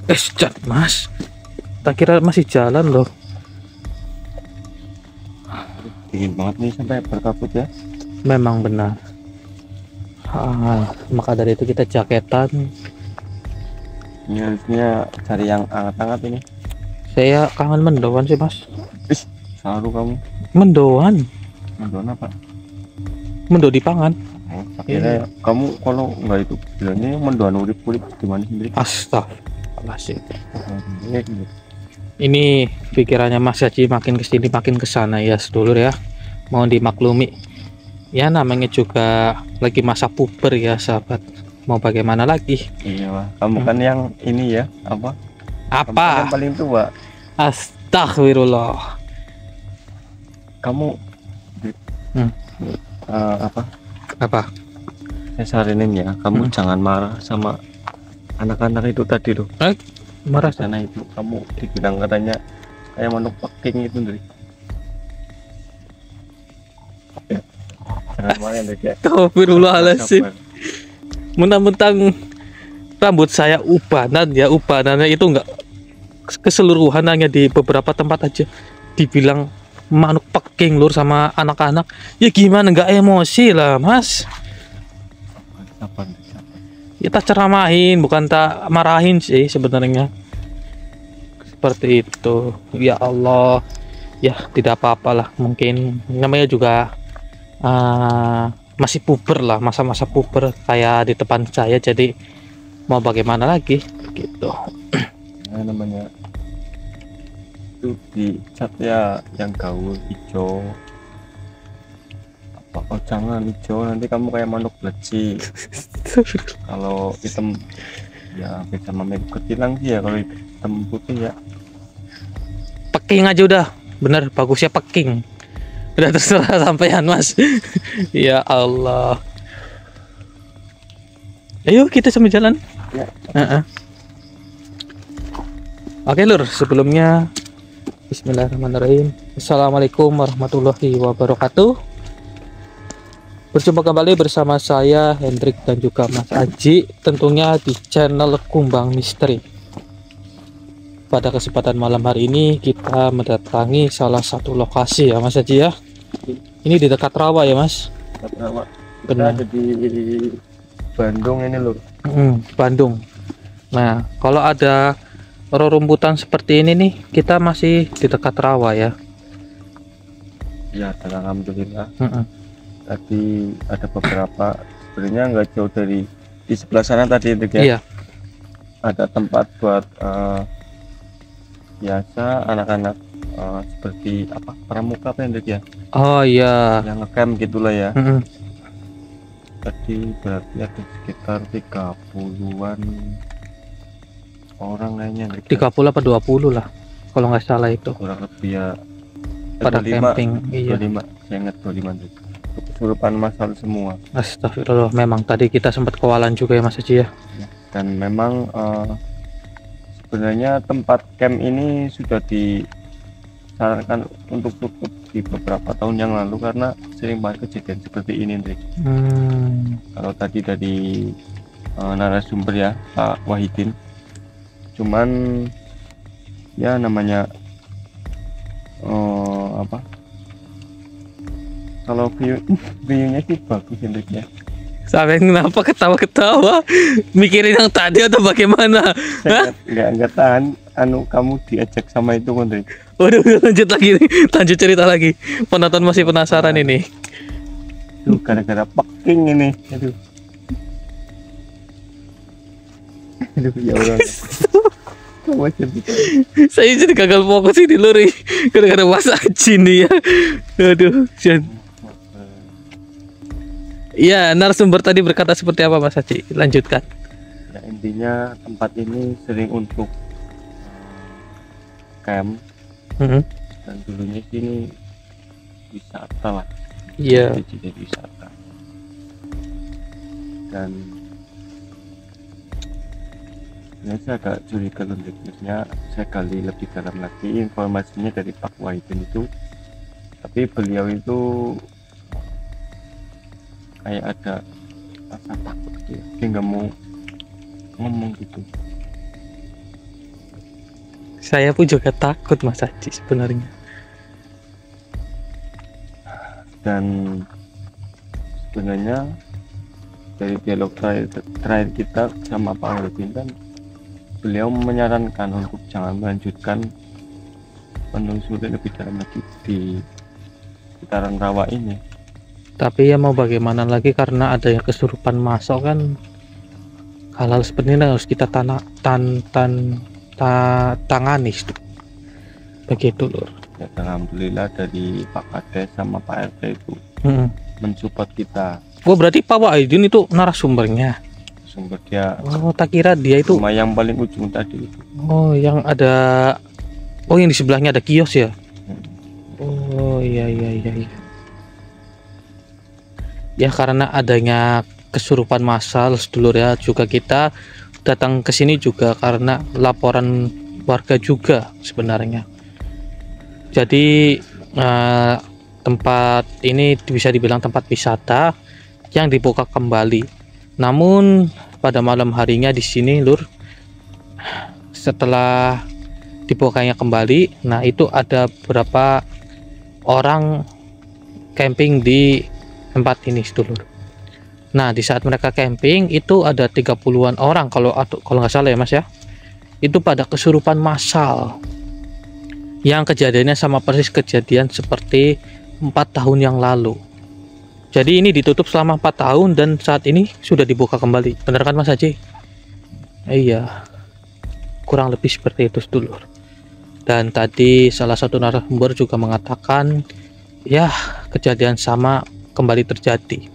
Cat mas, tak kira masih jalan loh. Dingin banget nih sampai berkabut ya. Memang benar. Maka dari itu kita jaketan. Ini harusnya cari yang hangat-hangat ini. Saya kangen mendoan sih mas. Ih, selalu kamu. Mendoan, Mendoan apa? mendo dipangan. Akhirnya kamu kalau nggak itu bilangnya mendoan urip-urip gimana sendiri? Astagfirullahaladzim. Ini gitu. Ini pikirannya Mas Haji makin kesini makin kesana ya sedulur ya. Mohon dimaklumi. Ya namanya juga lagi masa puber ya sahabat. Mau bagaimana lagi? Iya lah. Kamu kan yang ini ya apa? Kamu kan yang Apa? paling tua. Astagfirullah. Kamu Hmm. apa? Apa? Saya saranin ya, kamu jangan marah sama anak-anak itu tadi loh. Marah Karena itu kamu dibilang katanya kayak manuk peking itu nih. Ya, jangan marah deh ya. Astagfirullahaladzim. Mentang-mentang rambut saya ubanan ya, ubanannya itu enggak keseluruhan, hanya di beberapa tempat aja dibilang manuk peking lur sama anak-anak. Ya gimana nggak emosi lah mas. Sabar. Ya tak ceramahin bukan tak marahin sih sebenarnya. Seperti itu. Ya Allah. Ya tidak apa-apa lah, mungkin namanya juga masih puber lah, masa-masa puber kayak di depan saya, jadi mau bagaimana lagi gitu. Nah, namanya itu di cat ya yang gaul hijau. Apa? Oh jangan hijau, nanti kamu kayak manuk beleci. Kalau hitam ya beda sama manuk ketilang sih ya. Kalau hitam putih ya Peking aja udah bener, bagusnya peking. Udah terserah sampean mas. Ya Allah. Ayo kita sambil jalan. ya. Oke lur, sebelumnya Bismillahirrahmanirrahim. Assalamualaikum warahmatullahi wabarakatuh. Berjumpa kembali bersama saya Hendrik dan juga Mas Aji, tentunya di channel Kumbang Misteri. Pada kesempatan malam hari ini kita mendatangi salah satu lokasi ya Mas Aji ya. Ini di dekat rawa ya Mas. Kita Benar. ada di Bandung ini loh. Bandung. Nah kalau ada rerumputan seperti ini nih, kita masih di dekat rawa ya. Ya dan alhamdulillah tadi ada beberapa, sebenarnya nggak jauh dari di sebelah sana tadi itu ya. Iya. Ada tempat buat biasa anak-anak seperti apa pramuka pendek ya, Oh iya. yang ngecamp gitulah ya. Mm-mm. Tadi berarti ada sekitar 30-an orang kayaknya 30 apa 20 lah kalau nggak salah itu kurang lebih ya. pada 25, camping. Iya. 25 saya ingat 25 itu kesurupan massal semua. Astagfirullah, memang tadi kita sempat kewalan juga ya Mas Aji ya. Dan memang sebenarnya tempat camp ini sudah disarankan untuk tutup di beberapa tahun yang lalu karena sering banget kejadian seperti ini Hendrik. Kalau tadi dari narasumber ya Pak Wahidin, cuman ya namanya apa, kalau view-nya sih bagus Hendrik ya. Sampai kenapa ketawa-ketawa? Mikirin yang tadi atau bagaimana? Hah? Nggak tahan kamu diajak sama itu Hendrik. Waduh, lanjut lagi nih. Lanjut cerita lagi. Penonton masih penasaran ini. Tuh gara-gara peking ini. Aduh ya Allah. Saya jadi gagal fokus ini lori gara-gara Mas Aji nih ya. Aduh, iya, narasumber tadi berkata seperti apa Mas Aji? Lanjutkan. Ya, intinya tempat ini sering untuk camp dan dulunya sini wisata lah. Iya. Jadi wisata. Dan saya agak curiga sebenarnya, saya gali lebih dalam lagi informasinya dari Pak Wahidin itu, tapi beliau itu kayak ada rasa takut gitu ya, dia nggak mau ngomong gitu. Saya pun juga takut Mas Haji sebenarnya. Dan sebenarnya dari dialog terakhir kita sama Pak Arifin kan, beliau menyarankan untuk jangan melanjutkan menelusuri lebih dalam lagi di sekitaran rawa ini. Tapi ya mau bagaimana lagi, karena ada yang kesurupan masuk kan, hal-hal seperti ini harus kita tangani begitu lur. Ya, alhamdulillah dari Pak Kades sama Pak RT itu mensupport kita. Oh berarti Pak Wahidin itu narasumbernya? Sumber dia. Oh tak kira dia itu cuma yang paling ujung tadi itu. Oh yang ada, oh yang di sebelahnya ada kios ya. Oh iya. Ya karena adanya kesurupan massal sedulur ya, juga kita datang ke sini juga karena laporan warga juga sebenarnya. Jadi tempat ini bisa dibilang tempat wisata yang dibuka kembali. Namun pada malam harinya di sini lur, setelah dibukanya kembali, nah itu ada beberapa orang camping di tempat ini sedulur. Nah di saat mereka camping itu ada 30-an orang kalau nggak salah ya Mas ya, itu pada kesurupan massal yang kejadiannya sama persis kejadian seperti 4 tahun yang lalu. Jadi ini ditutup selama 4 tahun dan saat ini sudah dibuka kembali. Benar kan Mas Haji? Iya, kurang lebih seperti itu sedulur. Dan tadi salah satu narasumber juga mengatakan ya kejadian sama kembali terjadi.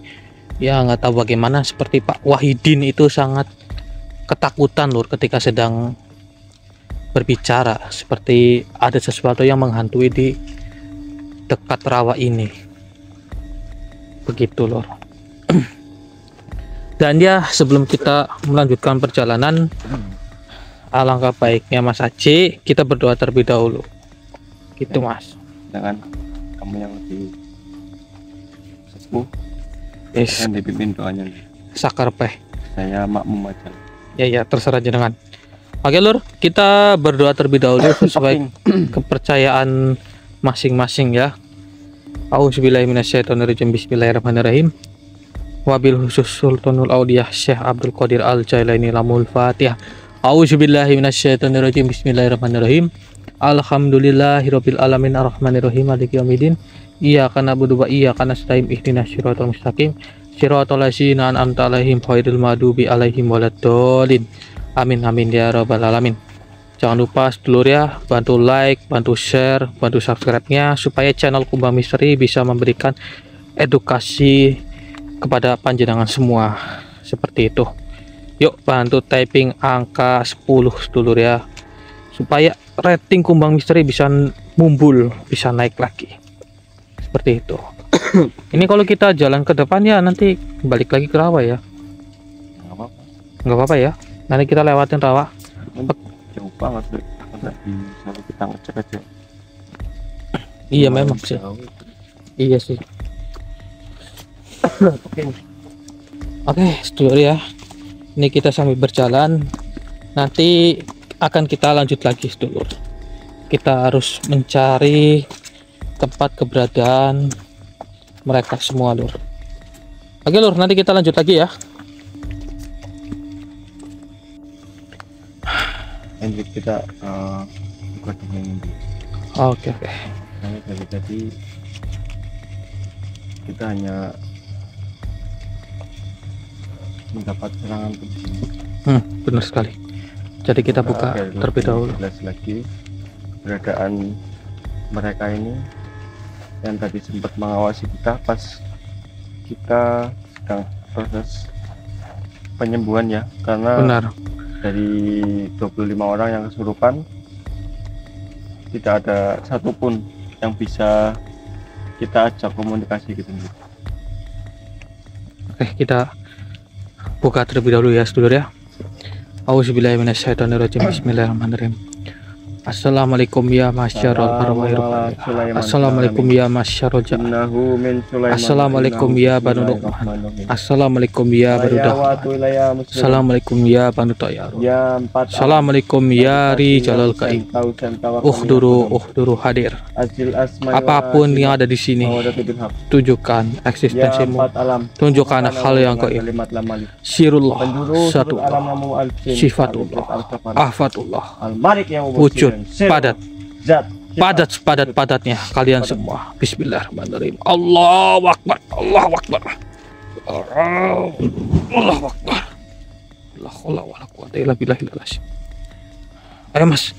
Ya nggak tahu bagaimana, seperti Pak Wahidin itu sangat ketakutan lur ketika sedang berbicara, seperti ada sesuatu yang menghantui di dekat rawa ini. Begitu lor. Dan ya sebelum kita melanjutkan perjalanan, alangkah baiknya Mas Haji kita berdoa terlebih dahulu. Gitu Mas. Dengan kamu yang lebih sepuh, Yes. yang dipimpin doanya. Sakar peh. Saya makmum aja. Ya terserah jenengan. Oke lur, kita berdoa terlebih dahulu sesuai kepercayaan masing-masing ya. Auzubillahiminasyaitonirrajim. Bismillahirrahmanirrahim. Wabil khusus Sultanul Audiyah Syekh Abdul Qadir Al-Jailani Lamul Fatihah. Auzubillahiminasyaitonirrajim. Bismillahirrahmanirrahim. Alhamdulillahirabbil alamin arrahmanirrahim maliki yaumiddin. Iyyaka na'budu wa iyyaka nasta'in ihdinas siratal mustaqim. Siratal ladzina an'amta 'alaihim ghairil maghdubi 'alaihim waladdallin. Amin ya rabbal alamin. Jangan lupa sedulur ya, bantu like, bantu share, bantu subscribe-nya supaya channel Kumbang Misteri bisa memberikan edukasi kepada panjenengan semua. Seperti itu. Yuk bantu typing angka 10 sedulur ya, supaya rating Kumbang Misteri bisa mumbul, bisa naik lagi. Seperti itu. Ini kalau kita jalan ke depan ya nanti balik lagi ke rawa ya. Nggak apa-apa ya. Nanti kita lewatin rawa. Jauh banget tuh. Nanti kita ngecek aja. Iya memang sih. Iya sih. Oke, sedulur ya. Ini kita sambil berjalan. Nanti akan kita lanjut lagi sedulur. Kita harus mencari tempat keberadaan mereka semua lur. Oke lur, nanti kita lanjut lagi ya. Lanjut kita buka dongeng ini. Oke. Karena dari tadi kita hanya mendapat serangan ke sini. Benar sekali. Jadi kita buka terlebih dahulu. Jelas lagi keberadaan mereka ini yang tadi sempat mengawasi kita pas kita sedang proses penyembuhan ya, karena Benar. dari 25 orang yang kesurupan tidak ada satupun yang bisa kita ajak komunikasi gitu. Oke, kita buka terlebih dahulu ya sedulur ya. Auzubillahiminasyaitonirrajim. Bismillahirrahmanirrahim. Assalamualaikum ya masyarul arwahir. Assalamualaikum ya masyarul ja. Innahu min Sulaiman. Assalamualaikum ya Banu Nu'man. Assalamualaikum ya Banu Dahman. Assalamualaikum ya Banu Tayyarun. Ya empat. Assalamualaikum ya Rijalul Kaim. Uhduru hadir. Apapun yang ada di sini, tunjukkan eksistensimu. Tunjukkan hal yang gaib. Sirullah, satullah, sifatullah, afatullah, wujud padat-padatnya kalian semua. Bismillahirrahmanirrahim. Allahu Akbar, Allahu Akbar, Allahu Akbar. La haula wala quwata illa billahil azim. Ayo Mas,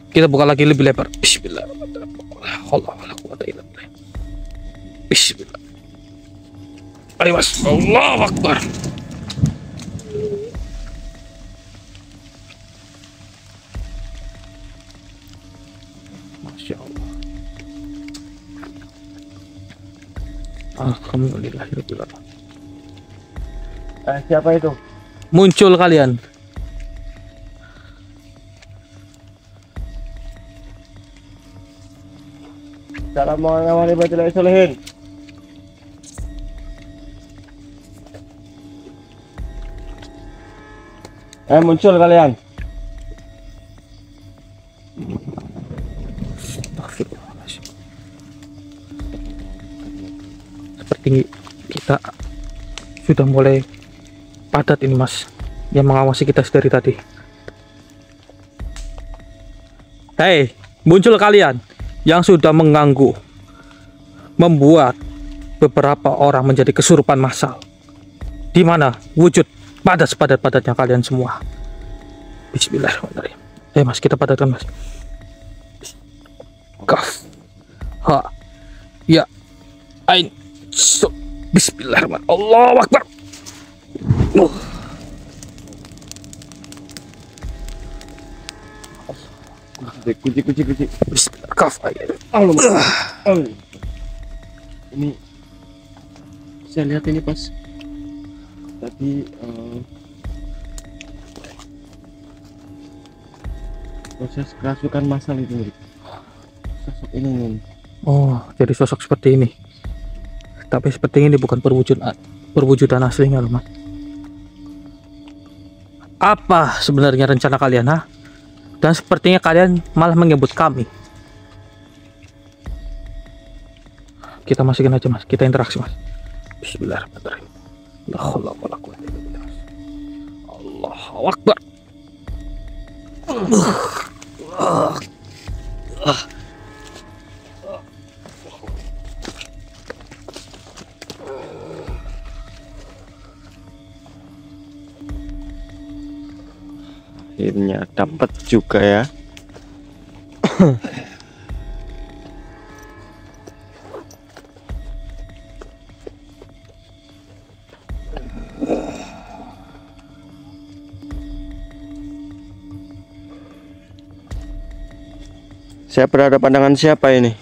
kita buka lagi lebih lebar. Bismillahirrahmanirrahim. La haula wala quwata illa billah. Bismillah. Ayo Mas, Allahu Akbar. Masya Allah. Alhamdulillahirabbil alamin. Siapa itu? Muncul kalian. Assalamualaikum warahmatullahi wabarakatuh. Muncul kalian. Seperti kita sudah mulai padat ini Mas, yang mengawasi kita dari tadi. Hei, muncul kalian yang sudah mengganggu, membuat beberapa orang menjadi kesurupan massal. Di mana wujud padat-padatnya kalian semua. Bismillahirrahmanirrahim. Mas, kita padatkan Mas. Kaf, ha, ya, ain, so. Bismillahirrahmanirrahim. Allahu Akbar. Kunci. Kaf, Allah. Ini saya lihat ini pas tadi proses kerasukan massal itu. Sosok ini. Oh, jadi sosok seperti ini. Tapi seperti ini bukan perwujudan aslinya loh Mas. Apa sebenarnya rencana kalian, ha? Dan sepertinya kalian malah menyebut kami. Kita masukin aja Mas, kita interaksi Mas. Bismillahirrahmanirrahim. La haula wala quwwata illa billah. Allahu Akbar. Akhirnya dapat juga ya. Saya berhadapan dengan siapa ini?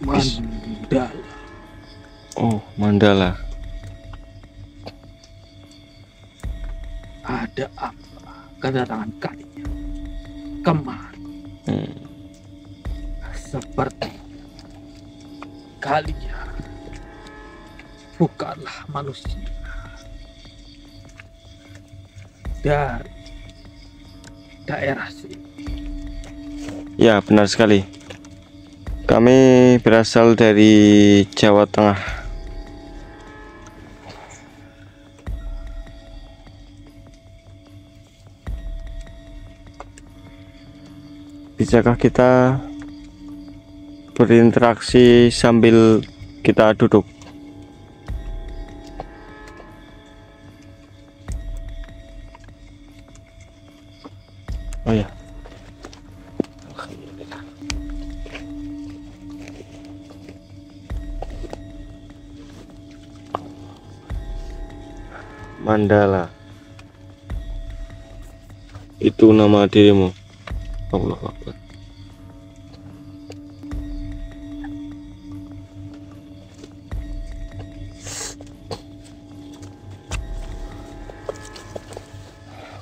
Mandala. Oh, Mandala. Ada apa kedatangan kalian kemari? Seperti kalian bukanlah manusia dari daerah sini. Ya, benar sekali. Kami berasal dari Jawa Tengah. Bisakah kita berinteraksi sambil kita duduk? Oh ya. Mandala, itu nama dirimu. Allahu Akbar.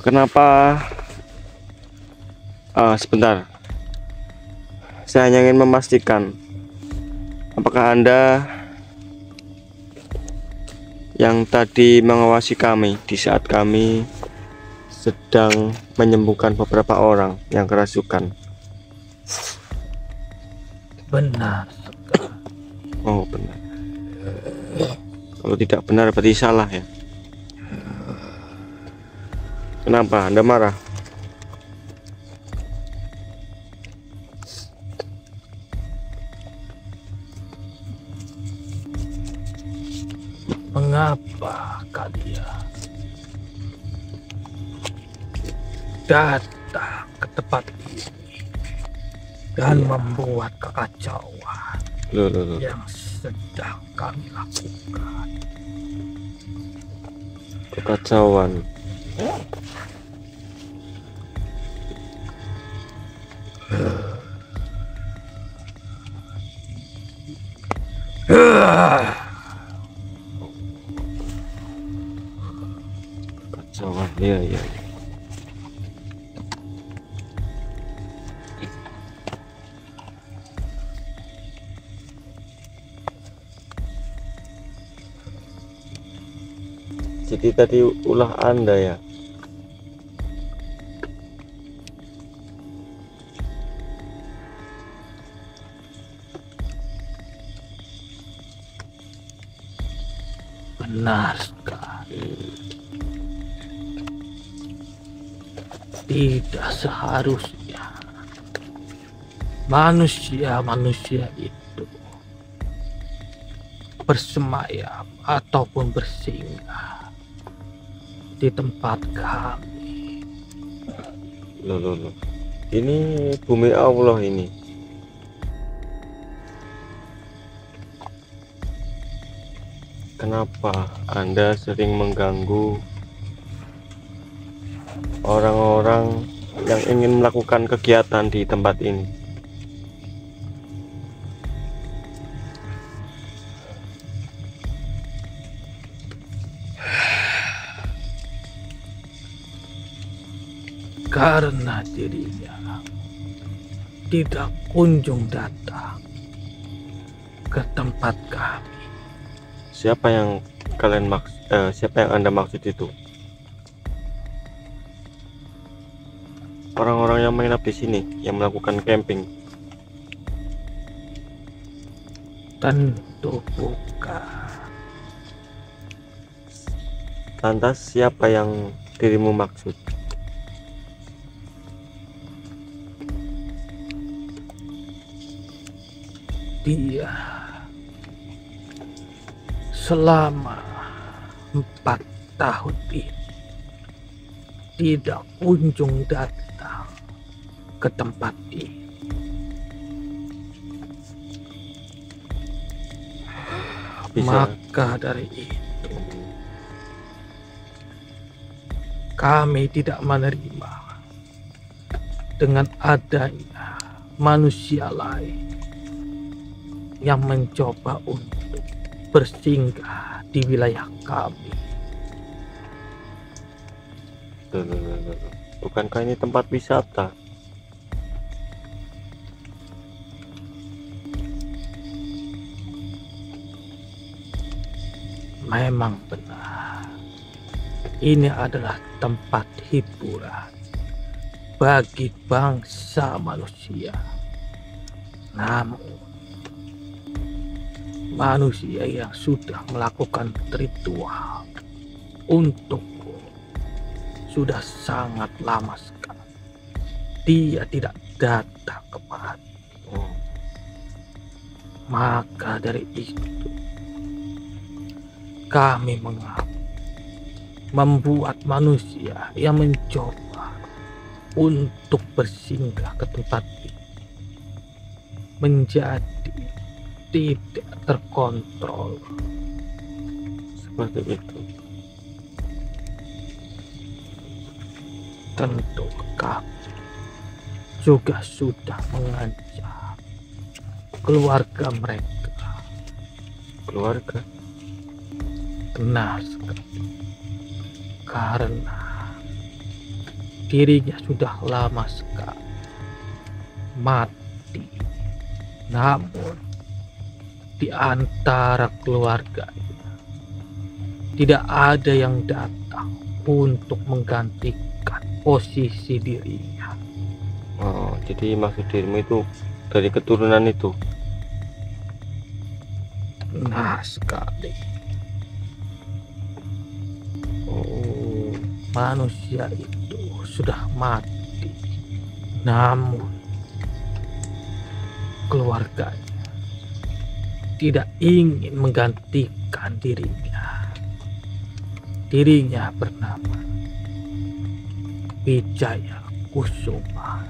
Kenapa? Sebentar, saya hanya ingin memastikan, apakah Anda yang tadi mengawasi kami di saat kami sedang menyembuhkan beberapa orang yang kerasukan? Benar sekali. Oh, benar. Kalau tidak benar berarti salah ya. Kenapa Anda marah? Mengapa kalian datang ke tempat ini dan membuat kekacauan yang sedang kami lakukan? Kekacauan. Kekacauan, iya, iya. Jadi tadi ulah Anda ya. Benar sekali. Tidak seharusnya manusia-manusia itu bersemayam ataupun bersinggah di tempat kami. Loh. Ini bumi Allah ini. Kenapa Anda sering mengganggu orang-orang yang ingin melakukan kegiatan di tempat ini? Karena dirinya tidak kunjung datang ke tempat kami. Siapa yang siapa yang Anda maksud itu? Orang-orang yang menginap di sini, yang melakukan camping? Tentu bukan. Lantas siapa yang dirimu maksud? Dia selama 4 tahun ini tidak kunjung datang ke tempat ini. Maka dari itu kami tidak menerima dengan adanya manusia lain yang mencoba untuk bersinggah di wilayah kami. Bukankah ini tempat wisata? Memang benar, ini adalah tempat hiburan bagi bangsa manusia. Namun manusia yang sudah melakukan ritual untukku sudah sangat lama sekali. Dia tidak datang kemari. Maka dari itu kami membuat manusia yang mencoba untuk bersinggah ke tempat ini menjadi tidak terkontrol. Seperti itu. Tentu kami juga sudah mengancam keluarga mereka. Keluarga? Benar sekali. Karena dirinya sudah lama sekali mati. Namun di antara keluarganya tidak ada yang datang untuk menggantikan posisi dirinya. Oh, jadi maksud dirimu itu dari keturunan itu? Nah sekali. Oh, Manusia itu sudah mati, namun keluarganya tidak ingin menggantikan dirinya. Dirinya bernama Wijaya Kusuma.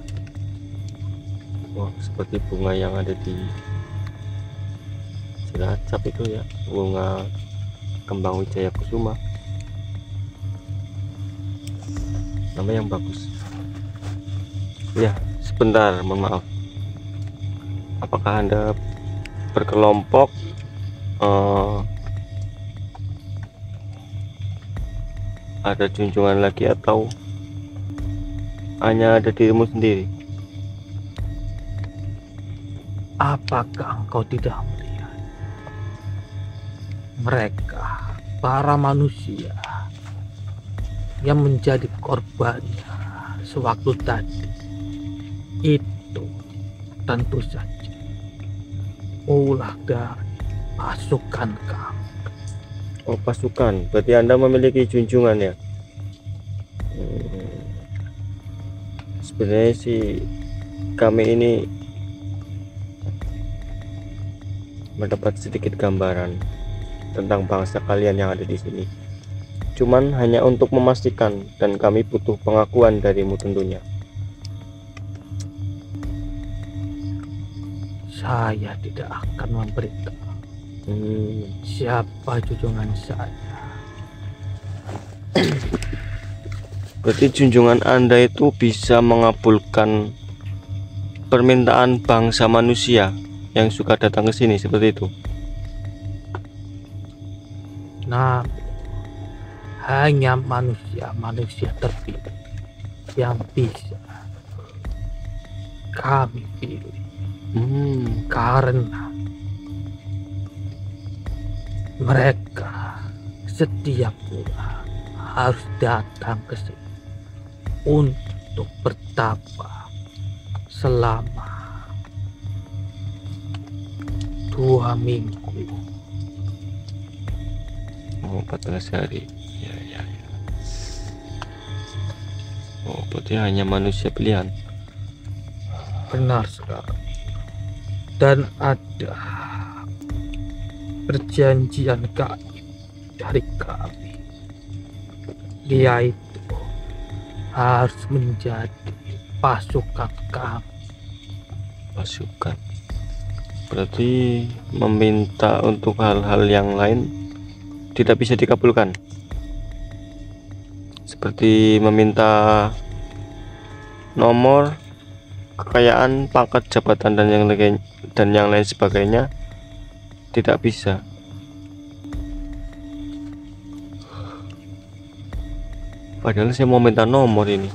wah, seperti bunga yang ada di Cilacap itu ya, bunga kembang Wijaya Kusuma. Nama yang bagus. Ya, sebentar, mohon maaf. Apakah Anda berkelompok ada junjungan lagi atau hanya ada dirimu sendiri? Apakah engkau tidak melihat mereka, para manusia yang menjadi korbannya sewaktu tadi? Itu tentu saja ulah dari pasukan kami. Oh, pasukan. Berarti Anda memiliki junjungan ya? Sebenarnya sih kami ini mendapat sedikit gambaran tentang bangsa kalian yang ada di sini. Cuman hanya untuk memastikan, dan kami butuh pengakuan darimu tentunya. Saya tidak akan memberitahu siapa junjungan saya. Berarti junjungan Anda itu bisa mengabulkan permintaan bangsa manusia yang suka datang ke sini, seperti itu? Nah, hanya manusia-manusia terpilih yang bisa kami pilih. Karena mereka setiap bulan harus datang ke sini untuk bertapa selama 2 minggu. Oh, 14 hari. Ya. Oh, berarti hanya manusia pilihan. Benar sekali. Dan ada perjanjian gaib dari kami. Dia itu harus menjadi pasukan kami. Pasukan. Berarti meminta untuk hal-hal yang lain tidak bisa dikabulkan. Seperti meminta nomor, kekayaan, pangkat, jabatan dan yang lain sebagainya tidak bisa. Padahal saya mau minta nomor ini.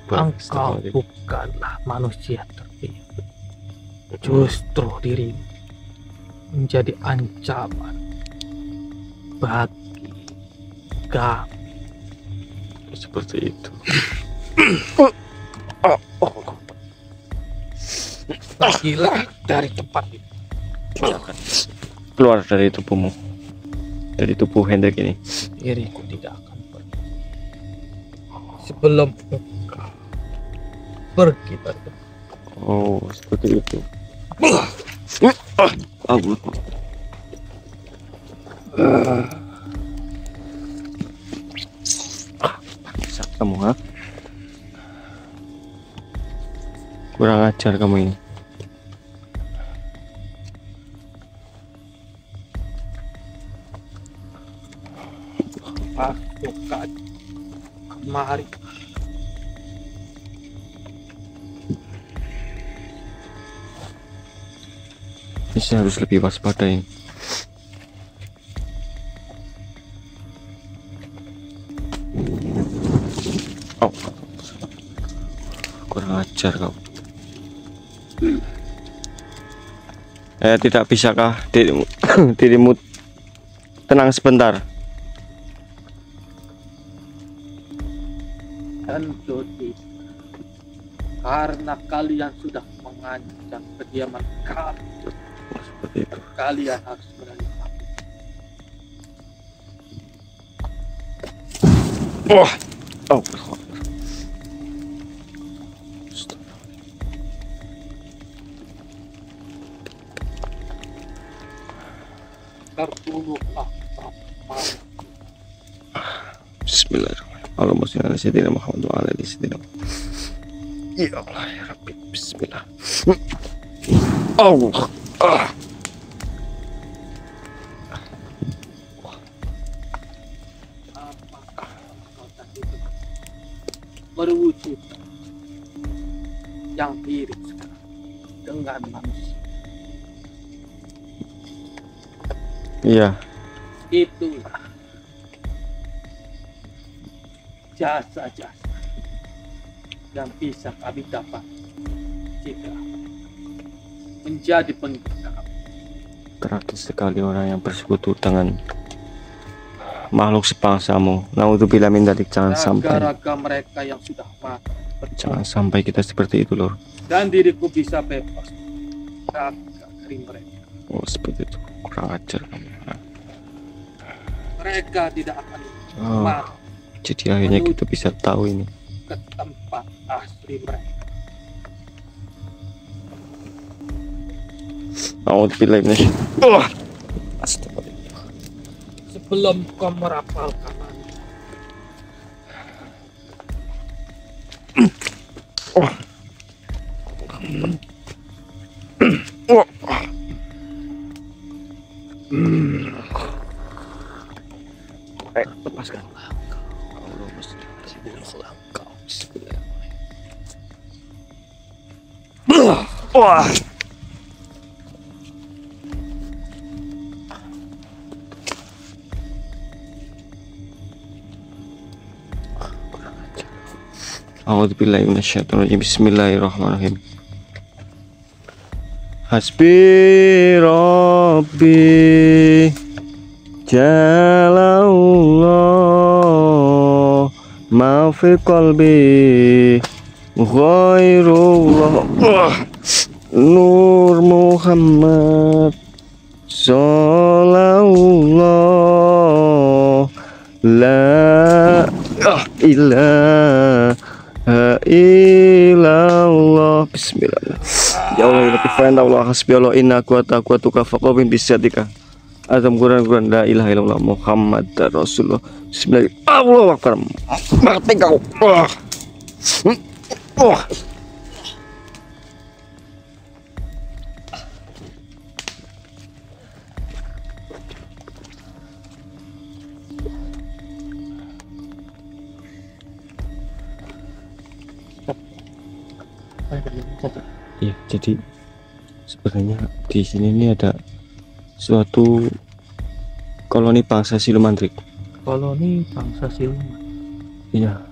Engkau bukanlah manusia terpilih. Justru dirimu menjadi ancaman bagi kami. Seperti itu. Pergilah dari tempat ini. Keluar dari tubuhmu, dari tubuh Hendrik ini. Diriku tidak akan pergi sebelum engkau pergi dari tempat. Oh, seperti itu. Allah. Kamu, ha? Kurang ajar kamu ini. Pasukan kemari. Ini saya harus lebih waspada ini. Oh, kurang ajar kau. Tidak bisakah dirimu, dirimu tenang sebentar? Tentu tidak. Karena kalian sudah mengancam kediaman kami. Seperti itu. Kalian harus menerima. Wah, oh, Terbunuhlah. Bismillahirrahmanirrahim. Allahumma shalli ala sayyidina Muhammad wa ala ali sayyidina Muhammad. Ya Allah ya Rabbi. Bismillah. Allah. Berwujud yang mirip sekarang dengan manusia. Iya. Itulah jasa-jasa yang bisa kami dapat jika menjadi pengikut kami. Tragis sekali orang yang bersekutu dengan makhluk sebangsamu. Naudzubillah min dzalik. Jangan sampai Raga-raga mereka yang sudah mati. Jangan sampai kita seperti itu, Lur. Dan diriku bisa bebas raga dari mereka. Oh, seperti itu. Kurang ajar kamu. Mereka tidak akan Oh, mati jadi akhirnya kita bisa tahu ini. ke tempat asli mereka. Naudzubillah minasyaitonir rajim. Astagfirullah. Sebelum kau merapalkan Lepaskan. Wah. A'udzubillahi minasyaitonir rajim. Bismillahirrahmanirrahim. Hasbi Rabbi Jalallah ma fi qalbi ghairullah Nur Muhammad Sallallahu la ilaha illallah. Bismillah. Ya Allah, ya Allah, hasbi Allah, inna quwata quwatuka faqawin bisatika. Azam Quran la ilaha illallah Muhammad Rasulullah. Bismillah. Allahu akbar. Mati kau. Iya, jadi sebenarnya di sini ini ada suatu koloni bangsa siluman, Trik. koloni bangsa siluman. Iya,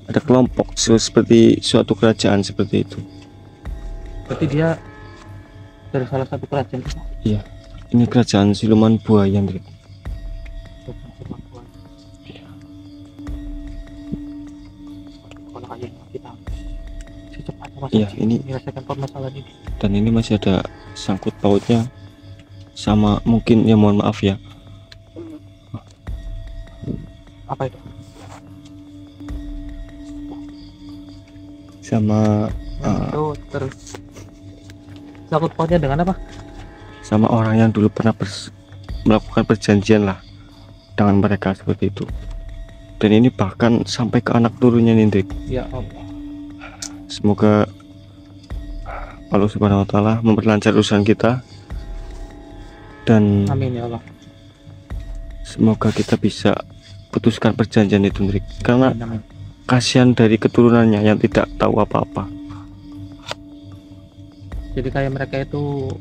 ada kelompok seperti suatu kerajaan seperti itu. Berarti dia dari salah satu kerajaan. Iya, ini kerajaan siluman buaya, Trik. Kalau kayak kita secepatnya Iya, ini menyelesaikan permasalahan ini. dan ini masih ada sangkut pautnya sama, mungkin ya mohon maaf ya, Apa itu? sama Itu terus sangkut pautnya dengan apa? sama orang yang dulu pernah melakukan perjanjian lah dengan mereka seperti itu. Dan ini bahkan sampai ke anak turunnya, Nindrik. Ya Allah. Semoga Allah Subhanahu wa taala memperlancar urusan kita, dan Amin ya Allah. semoga kita bisa putuskan perjanjian itu, Nindrik. Karena Amin. kasihan dari keturunannya yang tidak tahu apa-apa. Jadi kayak mereka itu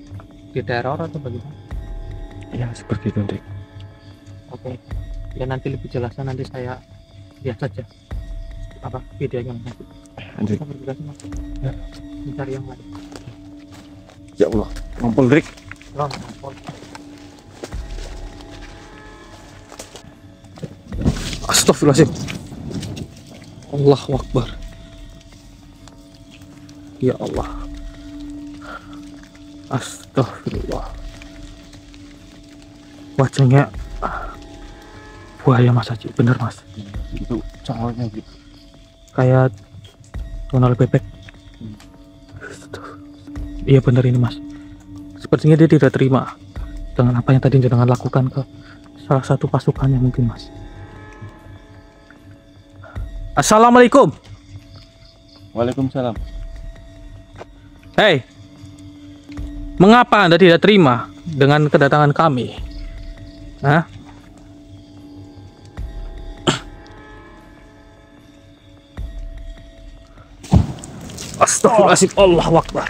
diteror atau bagaimana? Ya seperti itu, Nindrik. Oke. Ya nanti lebih jelasnya nanti saya lihat saja. apa videonya Mas? Hendrik. Ya. Mencari yang lain. Ya Allah, ngompol Hendrik. Astagfirullahaladzim. Allahu Akbar. Ya Allah. Astagfirullah. Wajahnya buaya Mas Haji, bener Mas. Itu congolnya gitu. Kayak Donald bebek. Iya bener ini Mas. Sepertinya dia tidak terima dengan apa yang tadi jenengan lakukan ke salah satu pasukannya mungkin Mas. Assalamualaikum. Waalaikumsalam. Hei, mengapa Anda tidak terima dengan kedatangan kami? Hah? Astagfirullahaladzim, Allahu Akbar.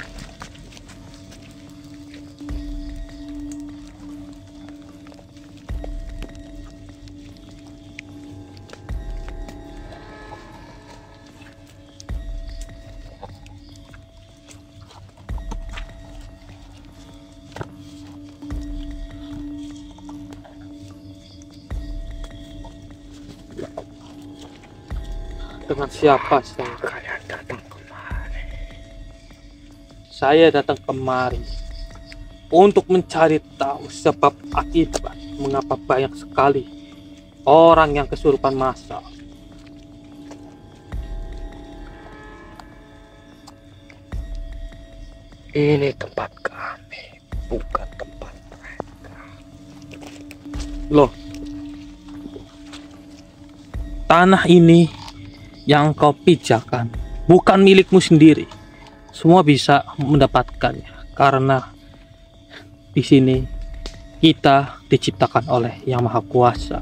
Dengan siapa kalian datang kemari? Saya datang kemari untuk mencari tahu sebab akibat mengapa banyak sekali orang yang kesurupan massal. Ini tempat kami, bukan tempat mereka. Loh, tanah ini yang kau pijakan bukan milikmu sendiri. Semua bisa mendapatkannya karena di sini kita diciptakan oleh Yang Maha Kuasa.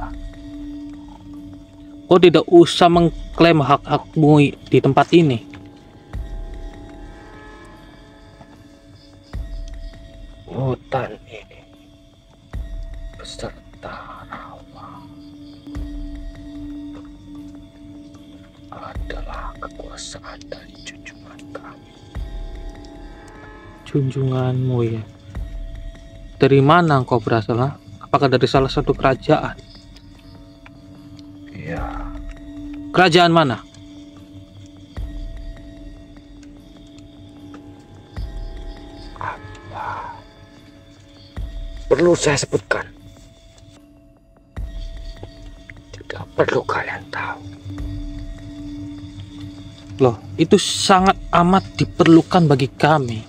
Kau tidak usah mengklaim hak-hakmu di tempat ini. Hutan ini beserta rawa adalah kekuasaan dari junjungan kami. Junjunganmu ya. Dari mana engkau berasal? Ha? Apakah dari salah satu kerajaan? Iya, Kerajaan mana? perlu saya sebutkan? Tidak perlu kalian tahu. Loh, itu sangat amat diperlukan bagi kami.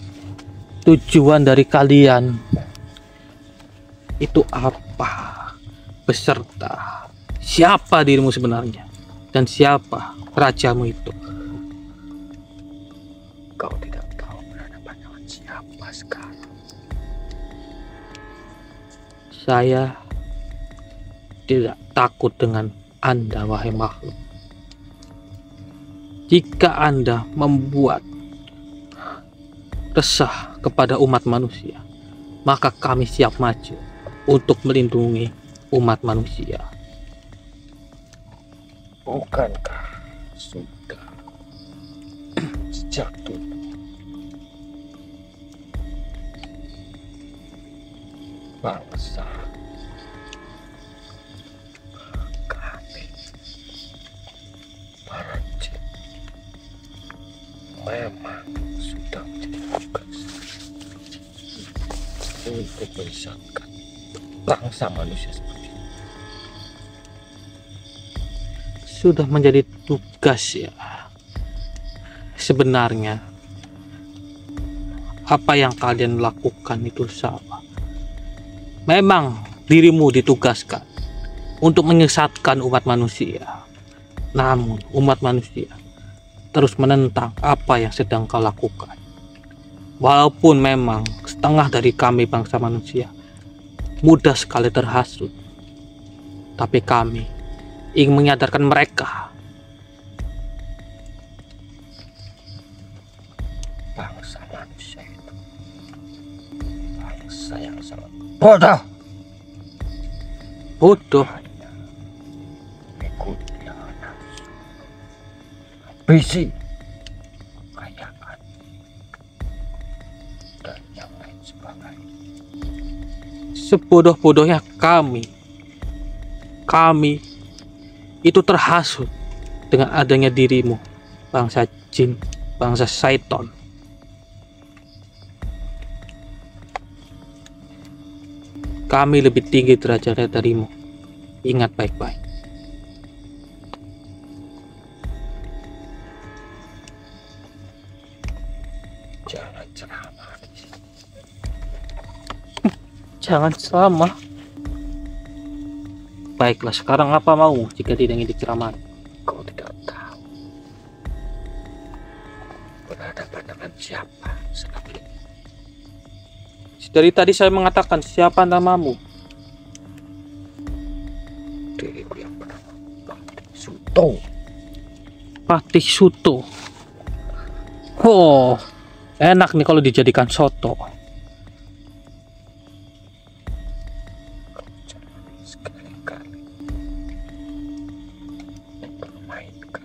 Tujuan dari kalian itu apa? Beserta siapa dirimu sebenarnya? Dan siapa rajamu itu? Kau tidak tahu berhadapan dengan siapa sekarang. Saya tidak takut dengan Anda, wahai makhluk. Jika Anda membuat resah kepada umat manusia, maka kami siap maju untuk melindungi umat manusia. Bukankah sudah sejak dulu bangsa kami para jin memang sudah menjadi tugas untuk menyesatkan bangsa manusia seperti ini. Sudah menjadi tugas ya. Sebenarnya apa yang kalian lakukan itu salah. Memang dirimu ditugaskan untuk menyesatkan umat manusia. Namun umat manusia terus menentang apa yang sedang kau lakukan. Walaupun memang setengah dari kami bangsa manusia mudah sekali terhasut, tapi kami ingin menyadarkan mereka. Bangsa manusia itu bangsa yang sangat bodoh. Bodoh. Mengikuti hawa nafsu. Berisi kekayaan dan yang lain sebagainya. Sebodoh-bodohnya kami itu terhasut dengan adanya dirimu, bangsa jin, bangsa syaiton. Kami lebih tinggi derajatnya darimu. Ingat baik-baik. Jangan ceramah. Jangan ceramah. Baiklah, sekarang apa mau jika tidak ingin diceramah? Kau tidak tahu berhadapan dengan siapa saat ini. Dari tadi saya mengatakan siapa namamu? Diriku yang bernama Patih Suto. Patih Suto. Oh, enak nih kalau dijadikan soto. Kau jangan sekali-kali mempermainkan.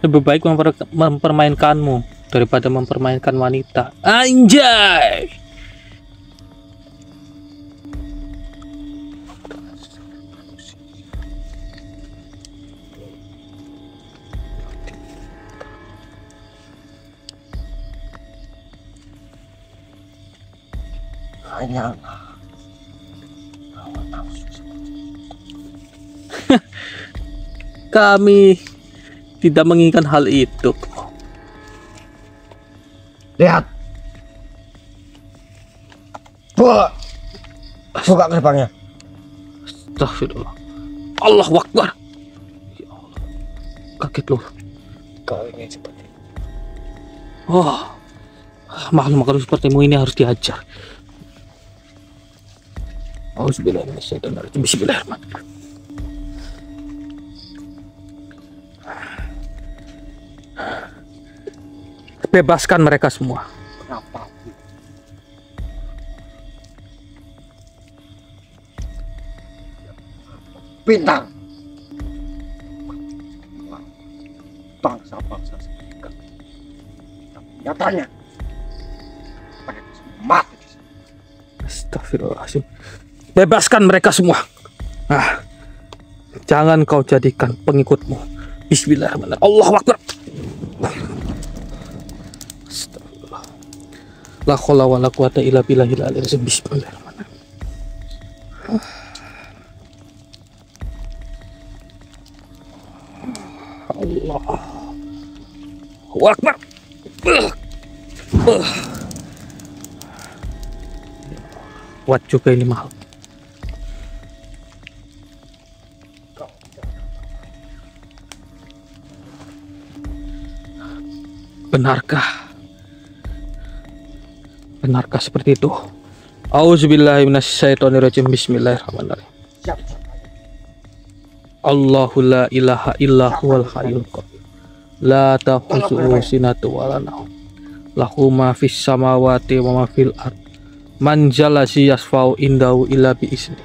Lebih baik mempermainkanmu daripada mempermainkan wanita. Anjay! Hanyalah hawa nafsu seperti Kami tidak menginginkan hal itu. lihat. Buka gerbangnya. Astagfirullah. Allahu Akbar. Ya Allah. Kaget loh. Kau ingin seperti Oh, makhluk-makhluk sepertimu ini harus diajar. Auzubillahiminasyaitonirrajim. Bismillahirrahmanirrahim. Bebaskan mereka semua. kenapa? Bintang. Bangsa-bangsa seperti kamu. Tapi nyatanya mereka semua mati di sini. Astagfirullahaladzim. Bebaskan mereka semua. Ah, jangan kau jadikan pengikutmu. Bismillahirrahmanirrahim. Allahu Akbar. Astagfirullah. La haula wala quwata illa billahil aliyil azim. Bismillahirrahmanirrahim. Allahu Akbar. Kuat juga ini mahal. Benarkah seperti itu? Auzubillahiminasyaitonirrajim. Bismillahirrahmanirrahim. Allahu la ilaha illa huwal hayyul qayyum. La ta'khudhuhu sinatun wa la nawm. Lahu ma fis samawati wa ma fil ard. Man jalasi yasfau indahu illa bi izni.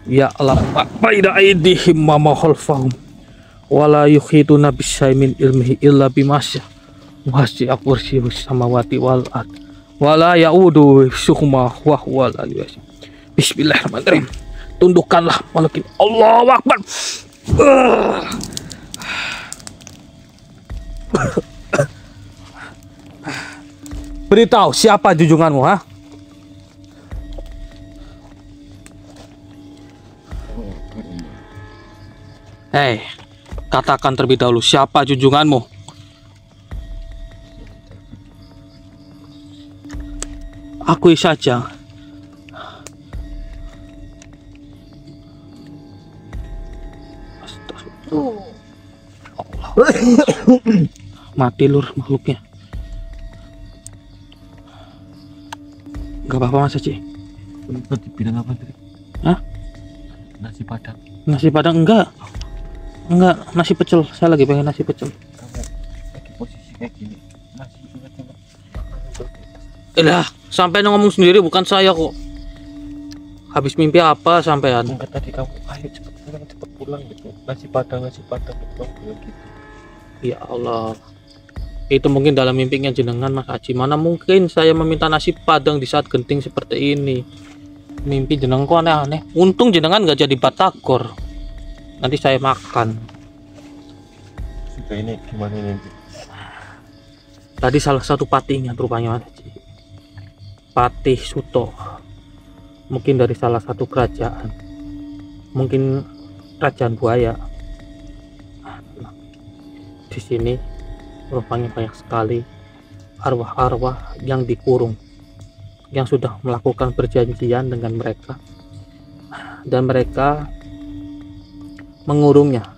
Ya Allah, baina aydihim wa ma khalfahum. Wa la yuhituna bisyai'in min ilmihi illa bima syaa. Wasi'a kursiyyuhus samawati wal ard. Wala ya'udu hifdzuhuma wa huwal aliyyul azim. Bismillahirrahmanirrahim. Tundukkanlah makhluk ini. Allahu Akbar. Beritahu siapa junjunganmu, ha? Hei, katakan terlebih dahulu siapa junjunganmu? Akui saja. Mati lur makhluknya. Gak apa-apa Mas Haji. Tadi bilang apa tadi? Hah? Nasi padang. Nasi padang enggak. Enggak, nasi pecel. Saya lagi pengen nasi pecel. Kamu lagi posisi kayak gini masih ingat-ingat. Lah, sampai ngomong sendiri bukan saya kok. Habis mimpi apa sampean? Enggak, tadi kamu ayo cepet pulang nasi padang itu bilang gitu. Ya Allah, itu mungkin dalam mimpinya jenengan Mas Aji. Mana mungkin saya meminta nasi padang di saat genting seperti ini. Mimpi jenengan kok aneh-aneh. Untung jenengan nggak jadi batagor, nanti saya makan. Sudah ini gimana ini? Tadi salah satu patinya rupanya Mas Aji, Patih Suto, mungkin dari salah satu kerajaan, mungkin kerajaan buaya. Di sini rupanya banyak sekali arwah-arwah yang dikurung, yang sudah melakukan perjanjian dengan mereka, dan mereka mengurungnya.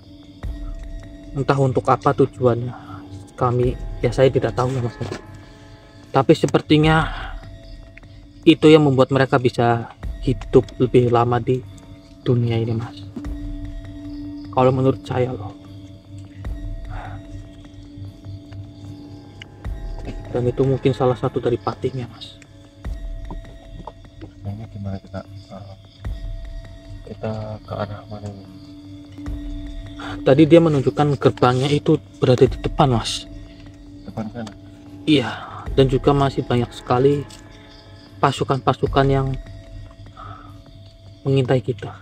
Entah untuk apa tujuannya, saya tidak tahu ya Mas. Tapi sepertinya itu yang membuat mereka bisa hidup lebih lama di dunia ini Mas. Kalau menurut saya loh. Dan itu mungkin salah satu dari patihnya Mas. Ini gimana kita ke arah mana ini? Tadi dia menunjukkan gerbangnya itu berada di depan Mas. Depan sana? Iya, dan juga masih banyak sekali pasukan-pasukan yang mengintai kita.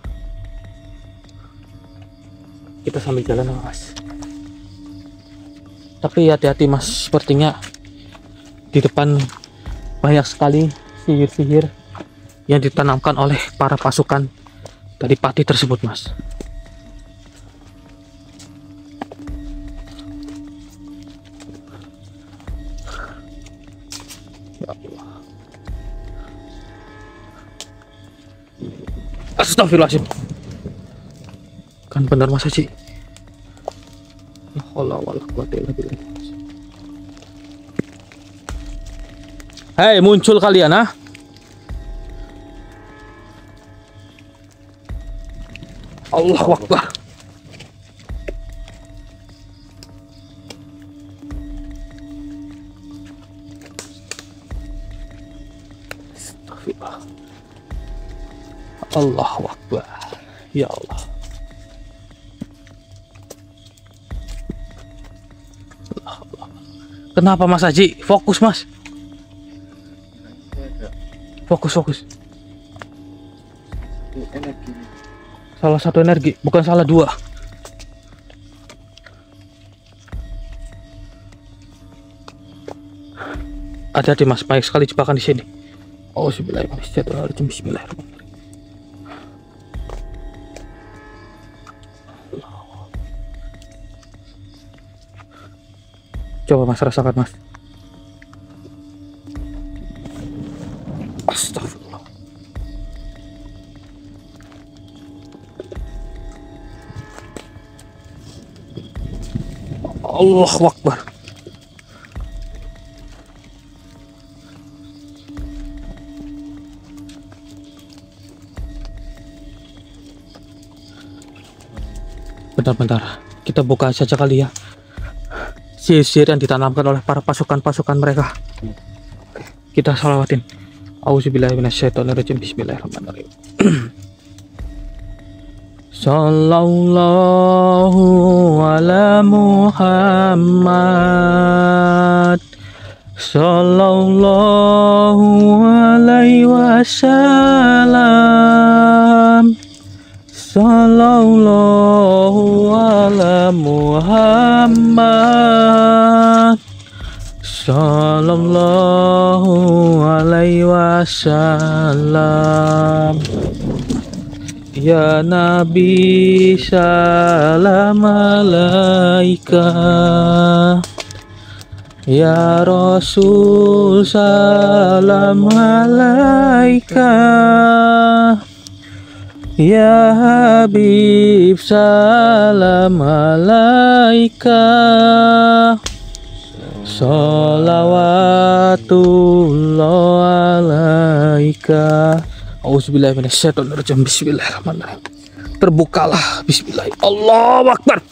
Kita sambil jalan Mas. Tapi hati-hati Mas, sepertinya di depan banyak sekali sihir-sihir yang ditanamkan oleh para pasukan dari patih tersebut Mas. Ya Allah. Astagfirullahaladzim. Kan benar Mas Haji. Ya Allah, wala quwwata illa billah. Hei, muncul kalian ah. Allahu Akbar. Astagfirullah. Allahu Akbar. Ya Allah. Allah. Kenapa Mas Haji? Fokus Mas. Fokus. Energi. Salah satu energi, bukan salah dua. Hati-hati Mas, banyak sekali jebakan di sini. Bismillahirrahmanirrahim. Coba Mas rasakan Mas. Astagfirullah. Allahu Akbar. Bentar, kita buka saja kali ya sihir-sihir yang ditanamkan oleh para pasukan-pasukan mereka. Kita salawatin. Auzubillahiminasyaitonirrajim. Bismillahirrahmanirrahim. Sallallahu ala Muhammad, sallallahu alaihi wasallam, sallallahu ala Muhammad, sallallahu alaihi wasallam. Ya Nabi salam alaika, ya Rasul salam alaika, ya Habib salam alaika, sholawatullah alaika. Auzubillahiminasyaitonirrajim. Bismillahirrahmanirrahim. Terbukalah. Bismillah. Allahu Akbar.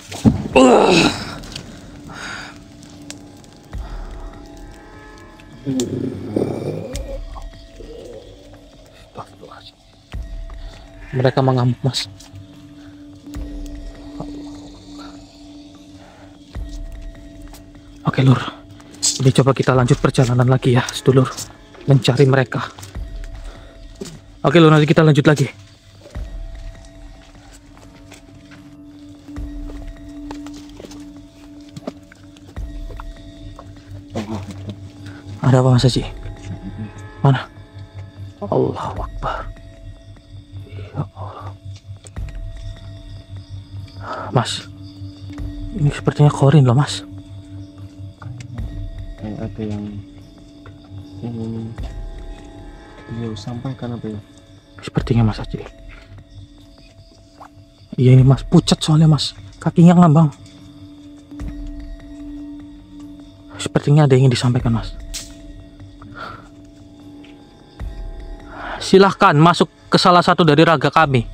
Mereka mengamuk Mas. Oke Lur, ini coba kita lanjut perjalanan lagi ya sedulur, mencari mereka. Oke Lur, nanti kita lanjut lagi. Ada apa Mas Haji? Mana? Allahu Akbar. Ya Allah. Mas, ini sepertinya korin loh Mas. Kayak ada yang ingin beliau sampaikan apa ya? Sepertinya Mas Haji. Iya ini Mas, pucat soalnya Mas, kakinya ngambang. Sepertinya ada yang ingin disampaikan Mas. Silahkan masuk ke salah satu dari raga kami.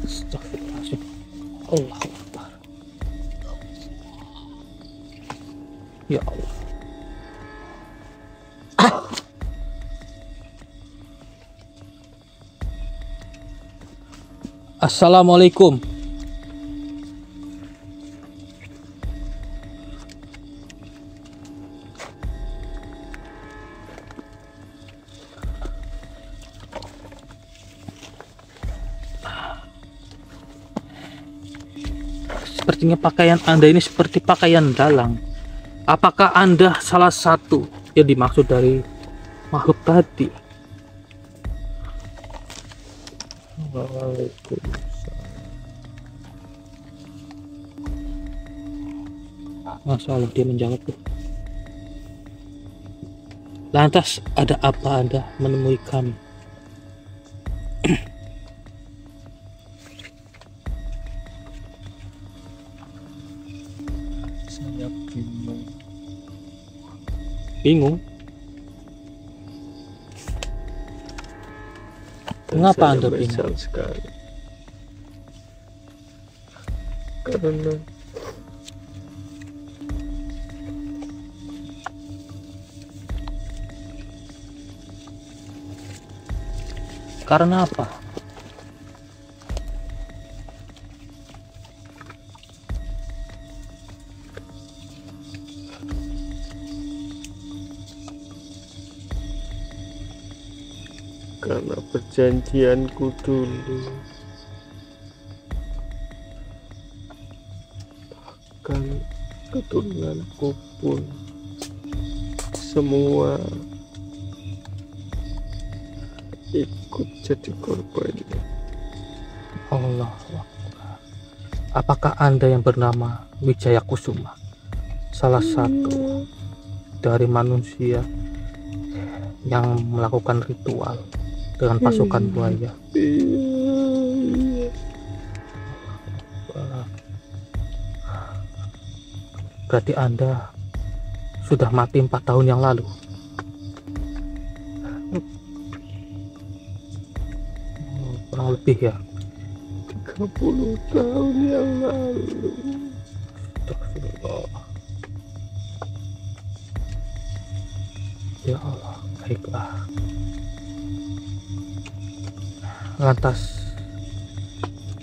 Astagfirullahaladzim. Allahu Akbar. Ya Allah. Assalamualaikum. Sepertinya pakaian Anda ini seperti pakaian dalang. Apakah Anda salah satu yang dimaksud dari makhluk tadi? Masya Allah, dia menjawab tuh. Lantas ada apa Anda menemui kami? Saya bingung. Bingung? Mengapa Anda bingung? Sekali. Karena Karena apa? karena perjanjianku dulu, bahkan keturunanku pun semua ikut jadi korbannya. Allah Akbar. Apakah Anda yang bernama Wijaya Kusuma, salah satu dari manusia yang melakukan ritual dengan pasukan buaya? Iya. Berarti Anda sudah mati 4 tahun yang lalu. Kurang lebih ya. 30 tahun yang lalu. Astagfirullah. Ya Allah, baiklah. Lantas,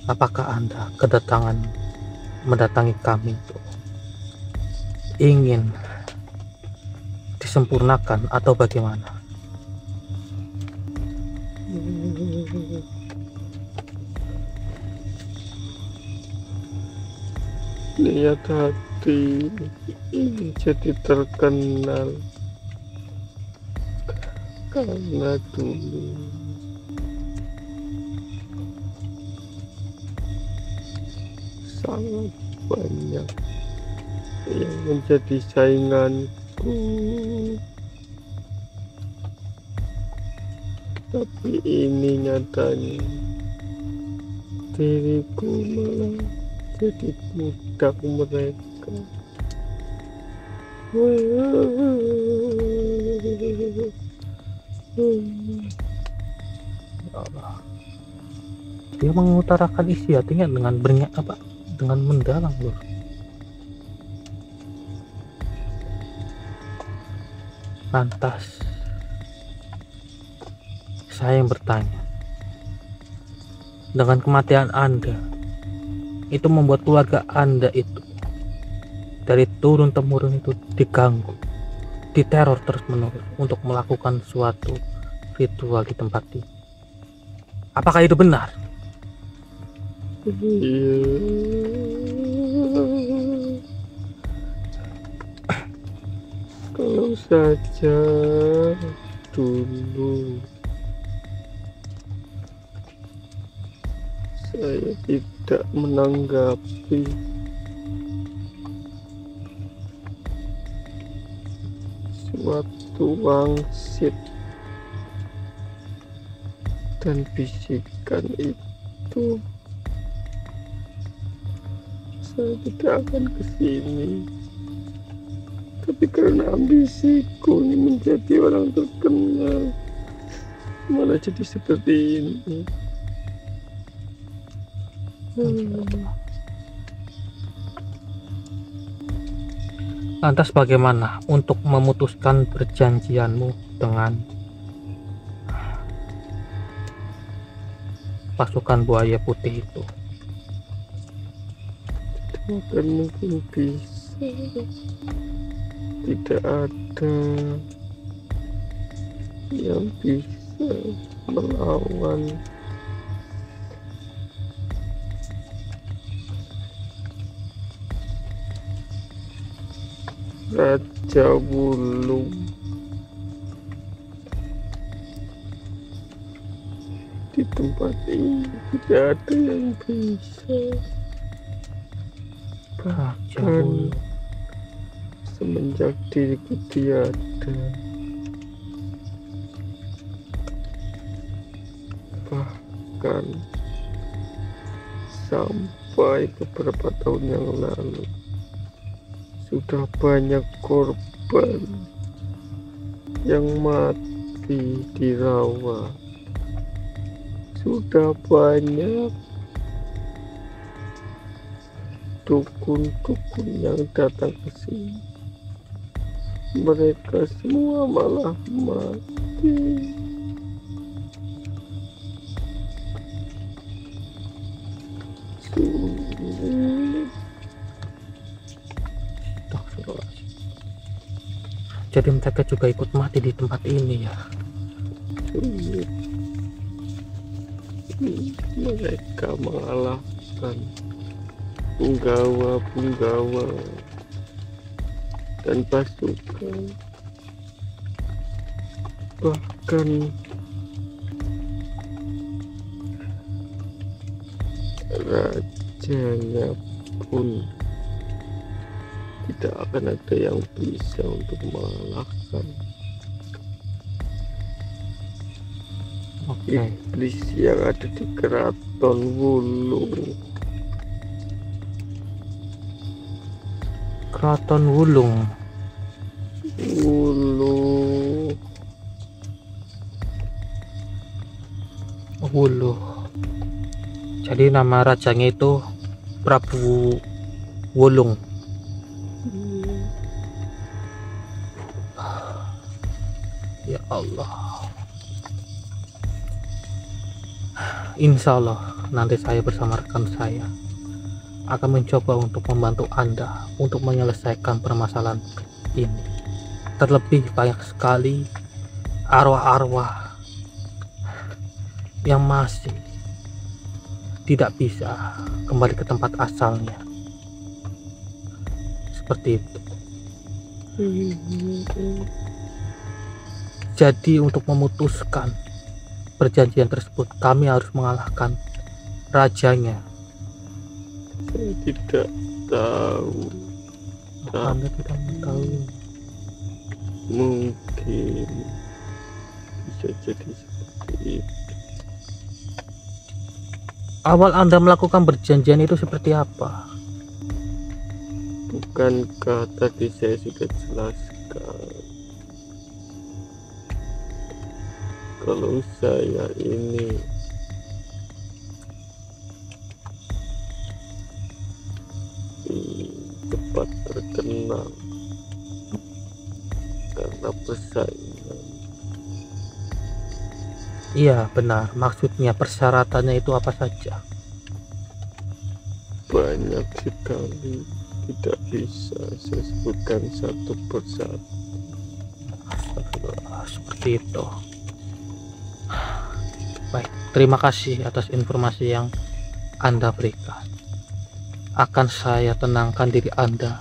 apakah Anda mendatangi kami itu ingin disempurnakan atau bagaimana? Niat hati ingin jadi terkenal karena dulu sangat banyak yang menjadi sainganku, tapi ini nyatanya diriku malah jadi budak mereka. Ya Allah. Dia mengutarakan isi hatinya dengan dengan mendalam loh. Lantas saya yang bertanya, dengan kematian Anda itu membuat keluarga Anda itu dari turun temurun itu diganggu, diteror terus menerus untuk melakukan suatu ritual di tempat ini. Apakah itu benar? Iya. Kalau saja dulu saya tidak menanggapi suatu wangsit dan bisikan itu, saya tidak akan kesini. Tapi karena ambisiku ini menjadi orang terkenal, malah jadi seperti ini. Lantas bagaimana untuk memutuskan perjanjianmu dengan pasukan buaya putih itu? Bukan mungkin bisa. Tidak ada yang bisa melawan Raja Wulung. Di tempat ini tidak ada yang bisa. Raja Bahkan Wulung. semenjak diriku tiada, bahkan sampai beberapa tahun yang lalu sudah banyak korban yang mati di rawa. Sudah banyak dukun-dukun yang datang ke sini. Mereka semua malah mati. Sulit. Jadi mereka juga ikut mati di tempat ini ya? Sulit. Mereka mengalahkan punggawa-punggawa dan pasukan, bahkan rajanya pun tidak akan ada yang bisa untuk mengalahkan iblis yang ada di keraton Wulung. Keraton Wulung. Wuluh. Jadi nama rajanya itu Prabu Wulung. Ya Allah. Insya Allah nanti saya bersama rekan saya akan mencoba untuk membantu Anda untuk menyelesaikan permasalahan ini. Terlebih banyak sekali arwah-arwah yang masih tidak bisa kembali ke tempat asalnya. Seperti itu. Jadi untuk memutuskan perjanjian tersebut, kami harus mengalahkan rajanya. Saya tidak tahu. Anda tidak mengetahui. Mungkin bisa jadi seperti itu. Awal Anda melakukan perjanjian itu seperti apa? Bukankah tadi saya sudah jelaskan kalau saya ini cepat terkenal karena persaingan. Iya benar, maksudnya persyaratannya itu apa saja? Banyak banyak sekali, tidak bisa saya sebutkan satu persatu. Astagfirullah, seperti itu. Baik, terima kasih atas informasi yang Anda berikan. Akan saya tenangkan diri Anda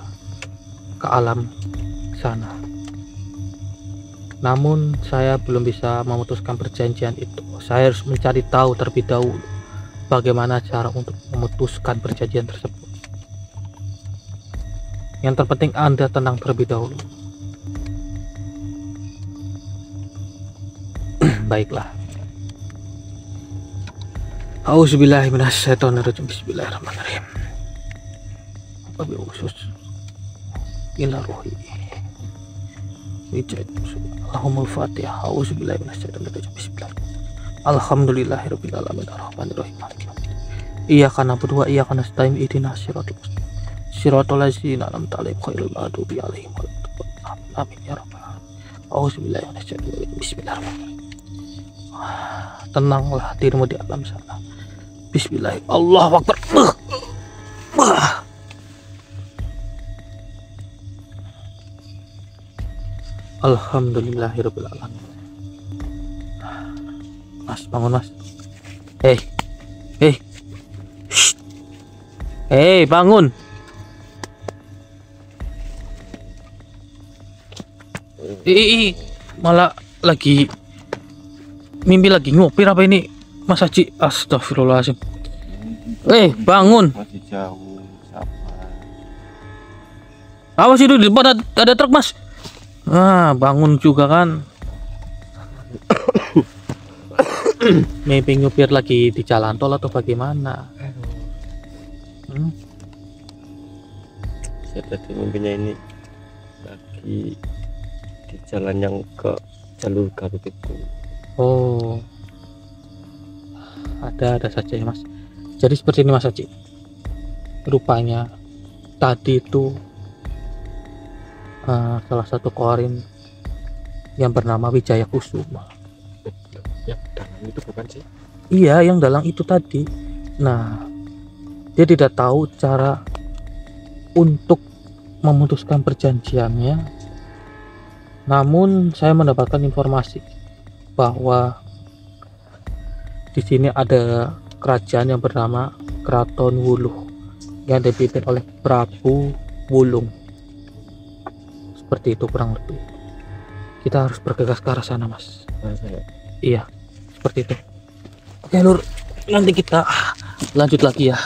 ke alam sana. Namun saya belum bisa memutuskan perjanjian itu. Saya harus mencari tahu terlebih dahulu bagaimana cara untuk memutuskan perjanjian tersebut. Yang terpenting Anda tenang terlebih dahulu. Baiklah. Auzubillahiminasyaitonirrajim. Bismillahirrahmanirrahim. Wabil khusus ila ruhi wijad Allahumma al-fatihah. Auzubillahiminasyaitonirrajim. Bismillah. Alhamdulillahirabbil alamin arrahmanirrahim maliki yaumiddin. Iyyaka na'budu wa iyyaka nasta'in ihdinas siratal mustaqim siratal ladzina an'amta 'alaihim ghairil maghdubi 'alaihim waladdallin. Amin ya rabbal alamin. Auzubillahiminasyaitonirrajim. Bismillahirrahmanirrahim. Tenanglah dirimu di alam sana. Bismillahirrahmanirrahim. Allahu Akbar. Alhamdulillahirabbil alamin. Mas, bangun mas. Hei, hei, hei, bangun. Malah lagi mimpi, lagi ngopi apa ini Mas Haji? Astagfirullahaladzim. Bangun. Masih jauh, sabar. Awas itu di depan ada truk mas. Bangun juga kan. Mimpi nyupir lagi di jalan tol atau bagaimana? Saya tadi mimpinya ini lagi di jalan yang ke jalur Garut itu. Oh, ada saja ya mas. Jadi seperti ini mas Haji. Rupanya tadi itu salah satu korin yang bernama Wijaya Kusuma. Yang dalang itu bukan sih? Iya, yang dalang itu tadi. Nah, dia tidak tahu cara untuk memutuskan perjanjiannya. Namun saya mendapatkan informasi bahwa di sini ada kerajaan yang bernama Keraton Wuluh yang dipimpin oleh Prabu Wulung. Seperti itu kurang lebih. Kita harus bergegas ke arah sana, Mas. Iya, seperti itu. Oke, Lur. Nanti kita lanjut lagi ya.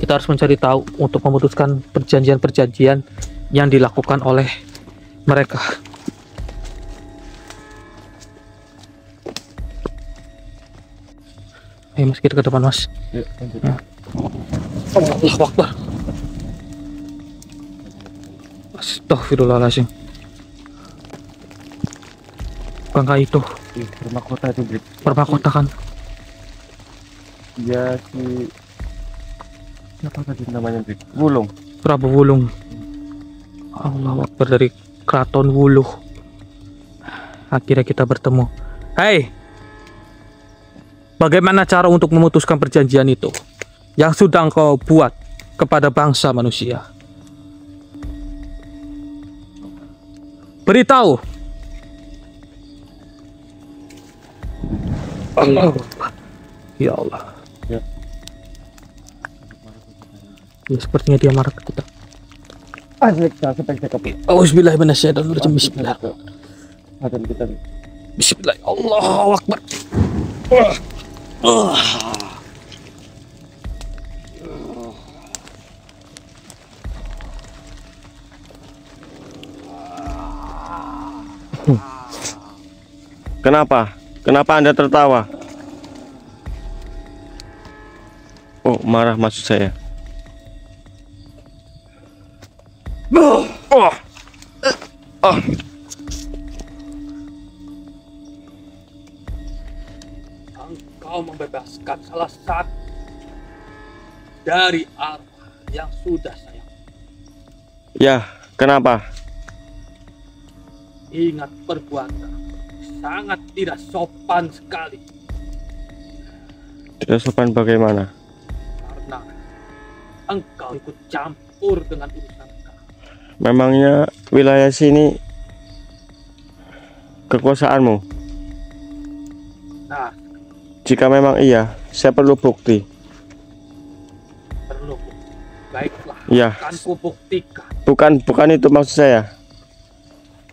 Kita harus mencari tahu untuk memutuskan perjanjian-perjanjian yang dilakukan oleh mereka. Ayo mas, kita ke depan mas. Allahu Akbar. Astagfirullahaladzim. Bangka itu Rumah kota itu, Brik. Rumah kota kan? Iya, si siapa tadi namanya, Brik? Wulung. Prabu Wulung. Allahu Akbar, dari Keraton Wuluh. Akhirnya kita bertemu. Hei, bagaimana cara untuk memutuskan perjanjian itu yang sudah engkau buat kepada bangsa manusia? Beritahu. Allah. Ya Allah. Ya. Ya, sepertinya dia marah ke kita. Auzubillahiminasyaitonirrajim. Bismillah. Akan kita. Bismillah. Allahu Akbar. Kenapa? Kenapa Anda tertawa? Oh, marah maksud saya. Engkau membebaskan salah satu dari arwah yang sudah saya. Ya, kenapa? Ingat perbuatan sangat tidak sopan sekali. Tidak sopan bagaimana? Karena Engkau ikut campur dengan urusan kami. Memangnya wilayah sini kekuasaanmu? Nah, Jika memang iya, saya perlu bukti. perlu bukti. Baiklah, Ya, akan kubuktikan. bukan itu maksud saya.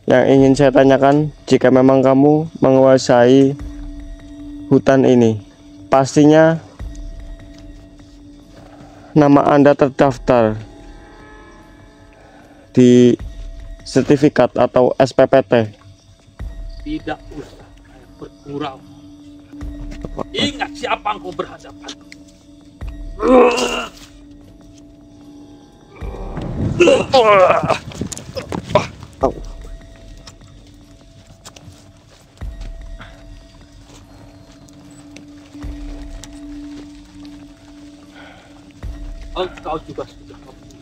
Yang ingin saya tanyakan, jika memang kamu menguasai hutan ini, pastinya nama Anda terdaftar di sertifikat atau SPPT. Tidak usah kayak bergurau. Ingat siapa engkau berhadapan. Engkau juga sudah membunuh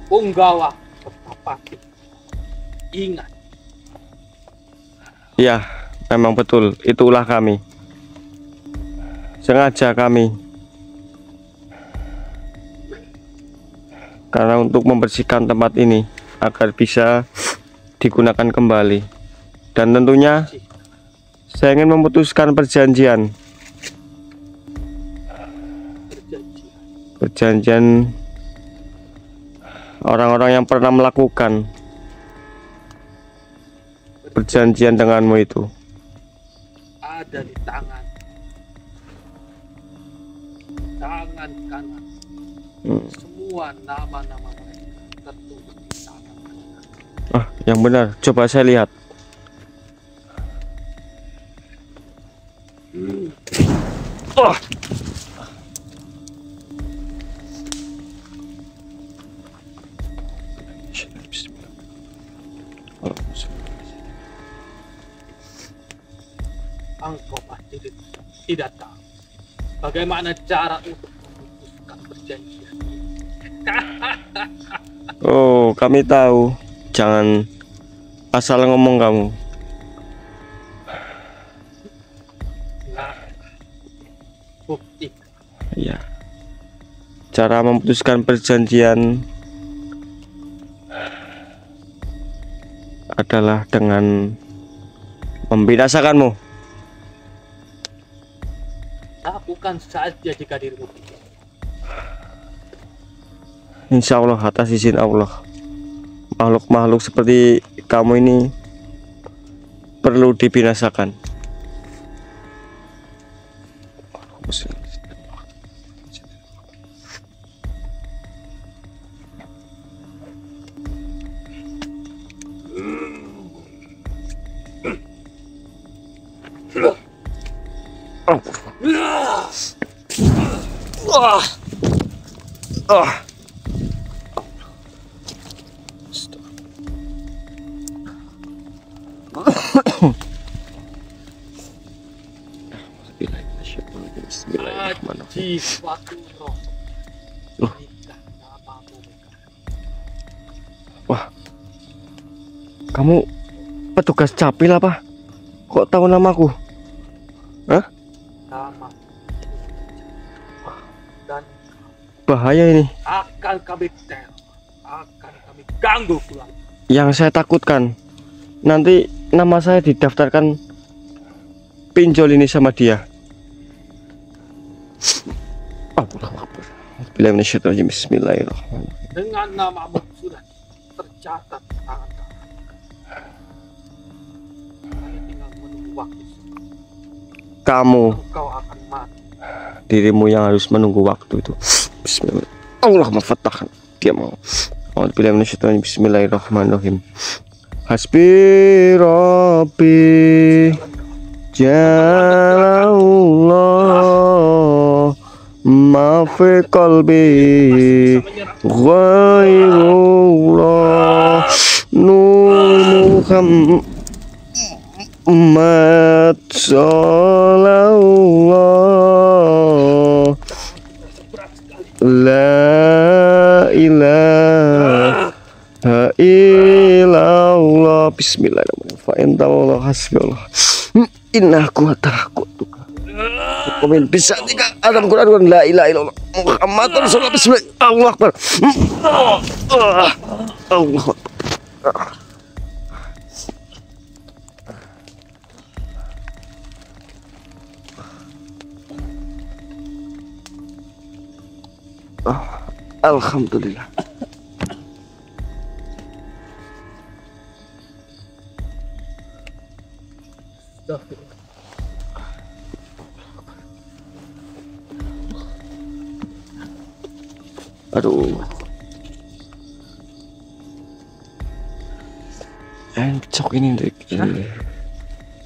Punggawa Kertapati. Ingat, Ya, memang betul, itulah kami. Sengaja kami, karena untuk membersihkan tempat ini agar bisa digunakan kembali. Dan tentunya saya ingin memutuskan perjanjian orang-orang yang pernah melakukan perjanjian denganmu itu. ada di tangan kanan. Semua nama-nama mereka tertulis di tangan kanan. Yang benar, coba saya lihat. Engkau pasti tidak tahu bagaimana cara untuk memutuskan perjanjian ini. Oh, kami tahu. Jangan asal ngomong kamu. Nah, bukti. Ya. Cara memutuskan perjanjian adalah dengan membinasakanmu. Lakukan saja jika dirimu ingin. Insya Allah, atas izin Allah. Makhluk-makhluk seperti kamu ini perlu dibinasakan. Aji suatu roh. Loh. Berikan namamu. Wah, kamu petugas capil apa? Kok tahu namaku? Nama dan Bahaya ini. akan kami teror, akan kami ganggu pulang. Yang saya takutkan, nanti nama saya didaftarkan pinjol ini sama dia. Bismillahirrahmanirrahim. Dengan namamu sudah tercatat di tangan kami. Hanya tinggal menunggu waktu. Kamu, Engkau akan mati. dirimu yang harus menunggu waktu itu. Bismillah. Allahumma fattah. Dia mau. Bismillahirrahmanirrahim. Hasbi Rabbi Jalallah ma fi qalbi ghairullah Nur Muhammad sallallahu la ilaha illallah. Bismillahirrahmanirrahim. Fa intallahu hasbiyallah. Inna quwwata quwwatuka. Komen bisa tiga Adam Quran la ilaha illallah. Muhammad Rasulullah. Bismillah. Allah Akbar. Allah. Alhamdulillah. Aduh. Encok ini, Dik. Ya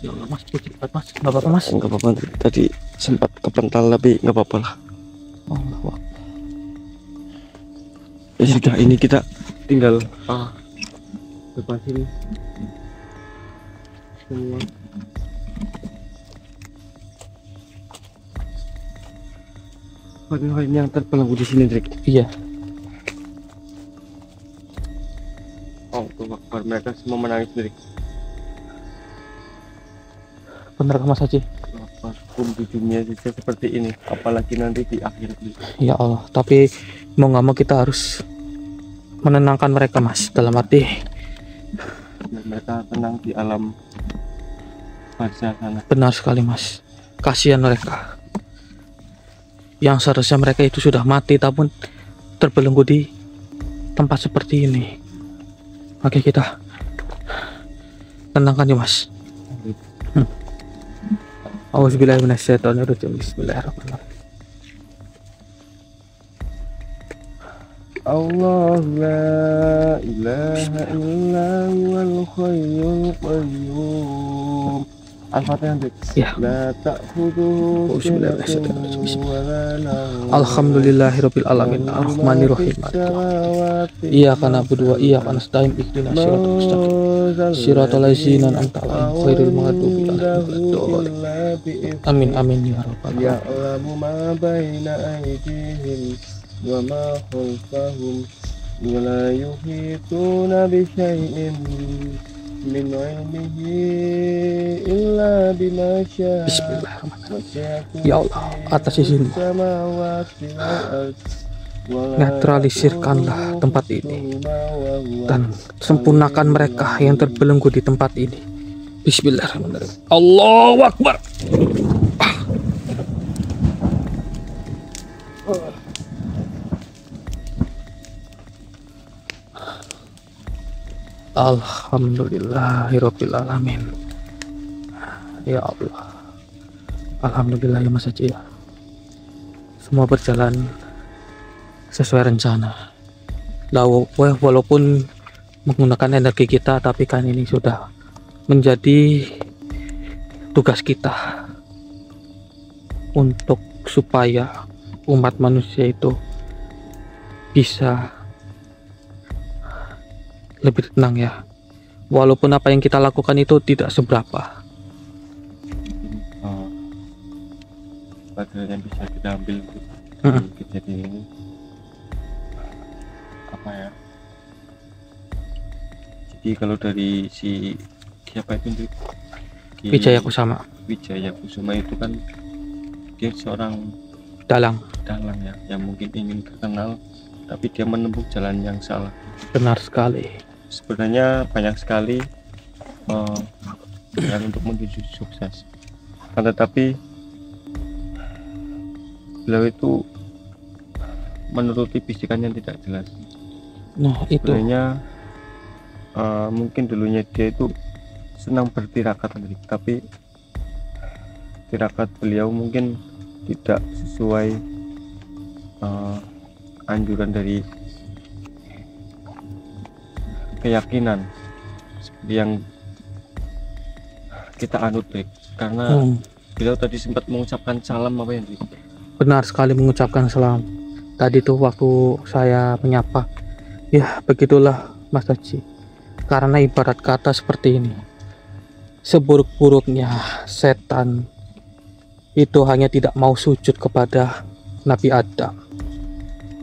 Allah, Mas, cepat Mas. Nggak apa-apa Mas. Enggak apa-apa, tadi sempat kepental tapi enggak apa-apa lah. Allah. Ya sudah, ini kita tinggal depan sini semua. Bagaimana yang terbelenggu di sini, Drik? Iya. Oh, tuh Akbar, mereka semua menangis, Drik. Bener kan Mas Haji? Hukum di dunia saja seperti ini, apalagi nanti di akhir. Ya Allah, tapi mau nggak mau kita harus menenangkan mereka Mas, dalam arti Mereka tenang di alam barzah sana. benar sekali Mas, kasihan mereka yang seharusnya mereka itu sudah mati tapi terbelenggu di tempat seperti ini. Oke, kita tenangkan ya Mas. Auzubillahiminasyaitonirrajim. Bismillahirrahmanirrahim. Allah la ilaha illa huwal hayyul qayyum. Al-Fatihah. Ya. La ta'khudhuhu Bismillahirrahmanirrahim. sinatun wa la nawm. Alhamdulillahirabbil alamin arrahmanirrahim. Iyyaka na'budu wa iyyaka nasta'in ihdinas siratal mustaqim siratal ladzina an'amta 'alaihim ghairil maghdubi 'alaihim waladdallin. Amin amin ya rabbal alamin. Ya'lamu ma baina aydihim wa ma khalfahum wa la yuhituna bi syai'in min ilmihi illa bima syaa. Bismillahirrahmanirrahim. Ya Allah, atas izin netralisirkanlah tempat ini dan sempurnakan mereka yang terbelenggu di tempat ini. Bismillahirrahmanirrahim. Allahu Akbar. Alhamdulillahirabbil alamin. Ya Allah. Alhamdulillah ya Mas Haji ya. Semua berjalan sesuai rencana. Walaupun menggunakan energi kita, tapi kan ini sudah menjadi tugas kita untuk supaya umat manusia itu bisa lebih tenang ya. Walaupun apa yang kita lakukan itu tidak seberapa. Pelajaran yang bisa kita ambil dari kejadian ini apa ya? Jadi kalau dari siapa itu Wijaya Kusama. Wijaya Kusuma itu kan dia seorang Dalang. ya, yang mungkin ingin terkenal tapi dia menempuh jalan yang salah. Benar sekali. Sebenarnya banyak sekali yang untuk menuju sukses, tetapi beliau itu menuruti bisikan yang tidak jelas. Nah itu Sebenarnya mungkin dulunya dia itu senang bertirakat, tapi tirakat beliau mungkin tidak sesuai anjuran dari keyakinan seperti yang kita anut, karena beliau tadi sempat mengucapkan salam apa yang benar sekali, mengucapkan salam. Tadi tuh waktu saya menyapa, ya begitulah Mas Haji. Karena ibarat kata seperti ini, seburuk-buruknya setan itu hanya tidak mau sujud kepada Nabi Adam,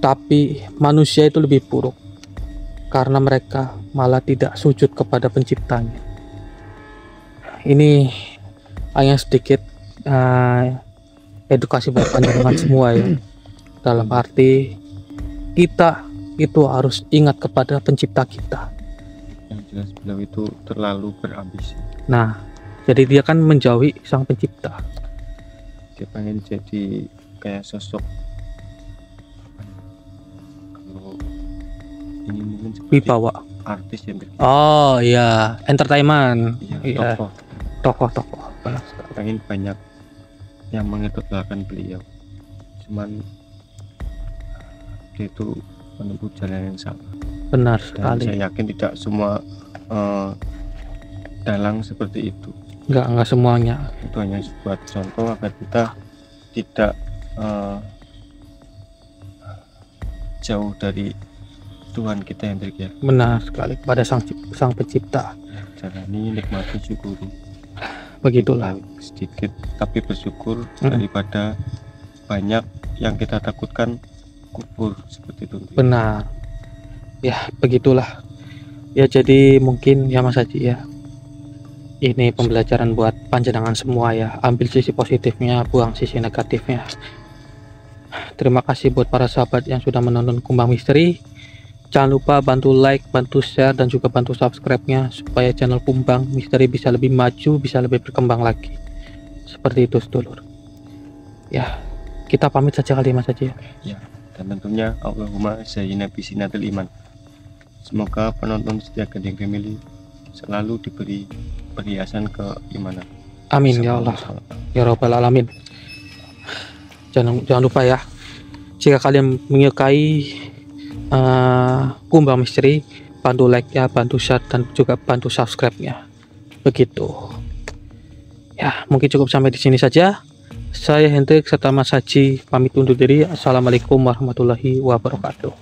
tapi manusia itu lebih buruk karena mereka malah tidak sujud kepada penciptanya. Ini hanya sedikit edukasi buat panjenengan semua ya. dalam arti kita itu harus ingat kepada pencipta kita. Yang jelas beliau itu terlalu berambisi. Nah, jadi dia kan menjauhi sang pencipta. Dia pengen jadi kayak sosok, kalau ini mungkin seperti Wibawa. artis yang Oh iya, entertainment. Iya, tokoh. tokoh-tokoh. Benar sekali. Pengen banyak yang mengidolakan beliau, cuman dia itu menempuh jalan yang salah. Benar Dan sekali. saya yakin tidak semua dalang seperti itu. Enggak semuanya. Itu hanya buat contoh agar kita tidak jauh dari Tuhan kita yang terkaya. Benar sekali, kepada sang pencipta. Jalani, nikmati, syukuri. Begitulah. Baik sedikit tapi bersyukur daripada banyak yang kita takutkan kubur seperti itu. Benar. Ya, begitulah. Ya, jadi mungkin ya Mas Haji ya, ini pembelajaran buat panjenengan semua ya. Ambil sisi positifnya, buang sisi negatifnya. Terima kasih buat para sahabat yang sudah menonton Kumbang Misteri. Jangan lupa bantu like, bantu share, dan juga bantu subscribe-nya supaya channel Kumbang Misteri bisa lebih maju, bisa lebih berkembang lagi. Seperti itu, sedulur. Ya, kita pamit saja kali Mas Haji ya. Ya, dan tentunya Allahumma zayyina bisinatil iman. Semoga penonton setia Gending Family selalu diberi perhiasan keimanan. Amin ya Allah, ya Rabbal Alamin. Jangan lupa ya, jika kalian menyukai Kumbang Misteri, bantu like ya, bantu share, dan juga bantu subscribe nya. Begitu ya, mungkin cukup sampai di sini saja. Saya Hendrik serta Mas Haji pamit undur diri. Assalamualaikum warahmatullahi wabarakatuh.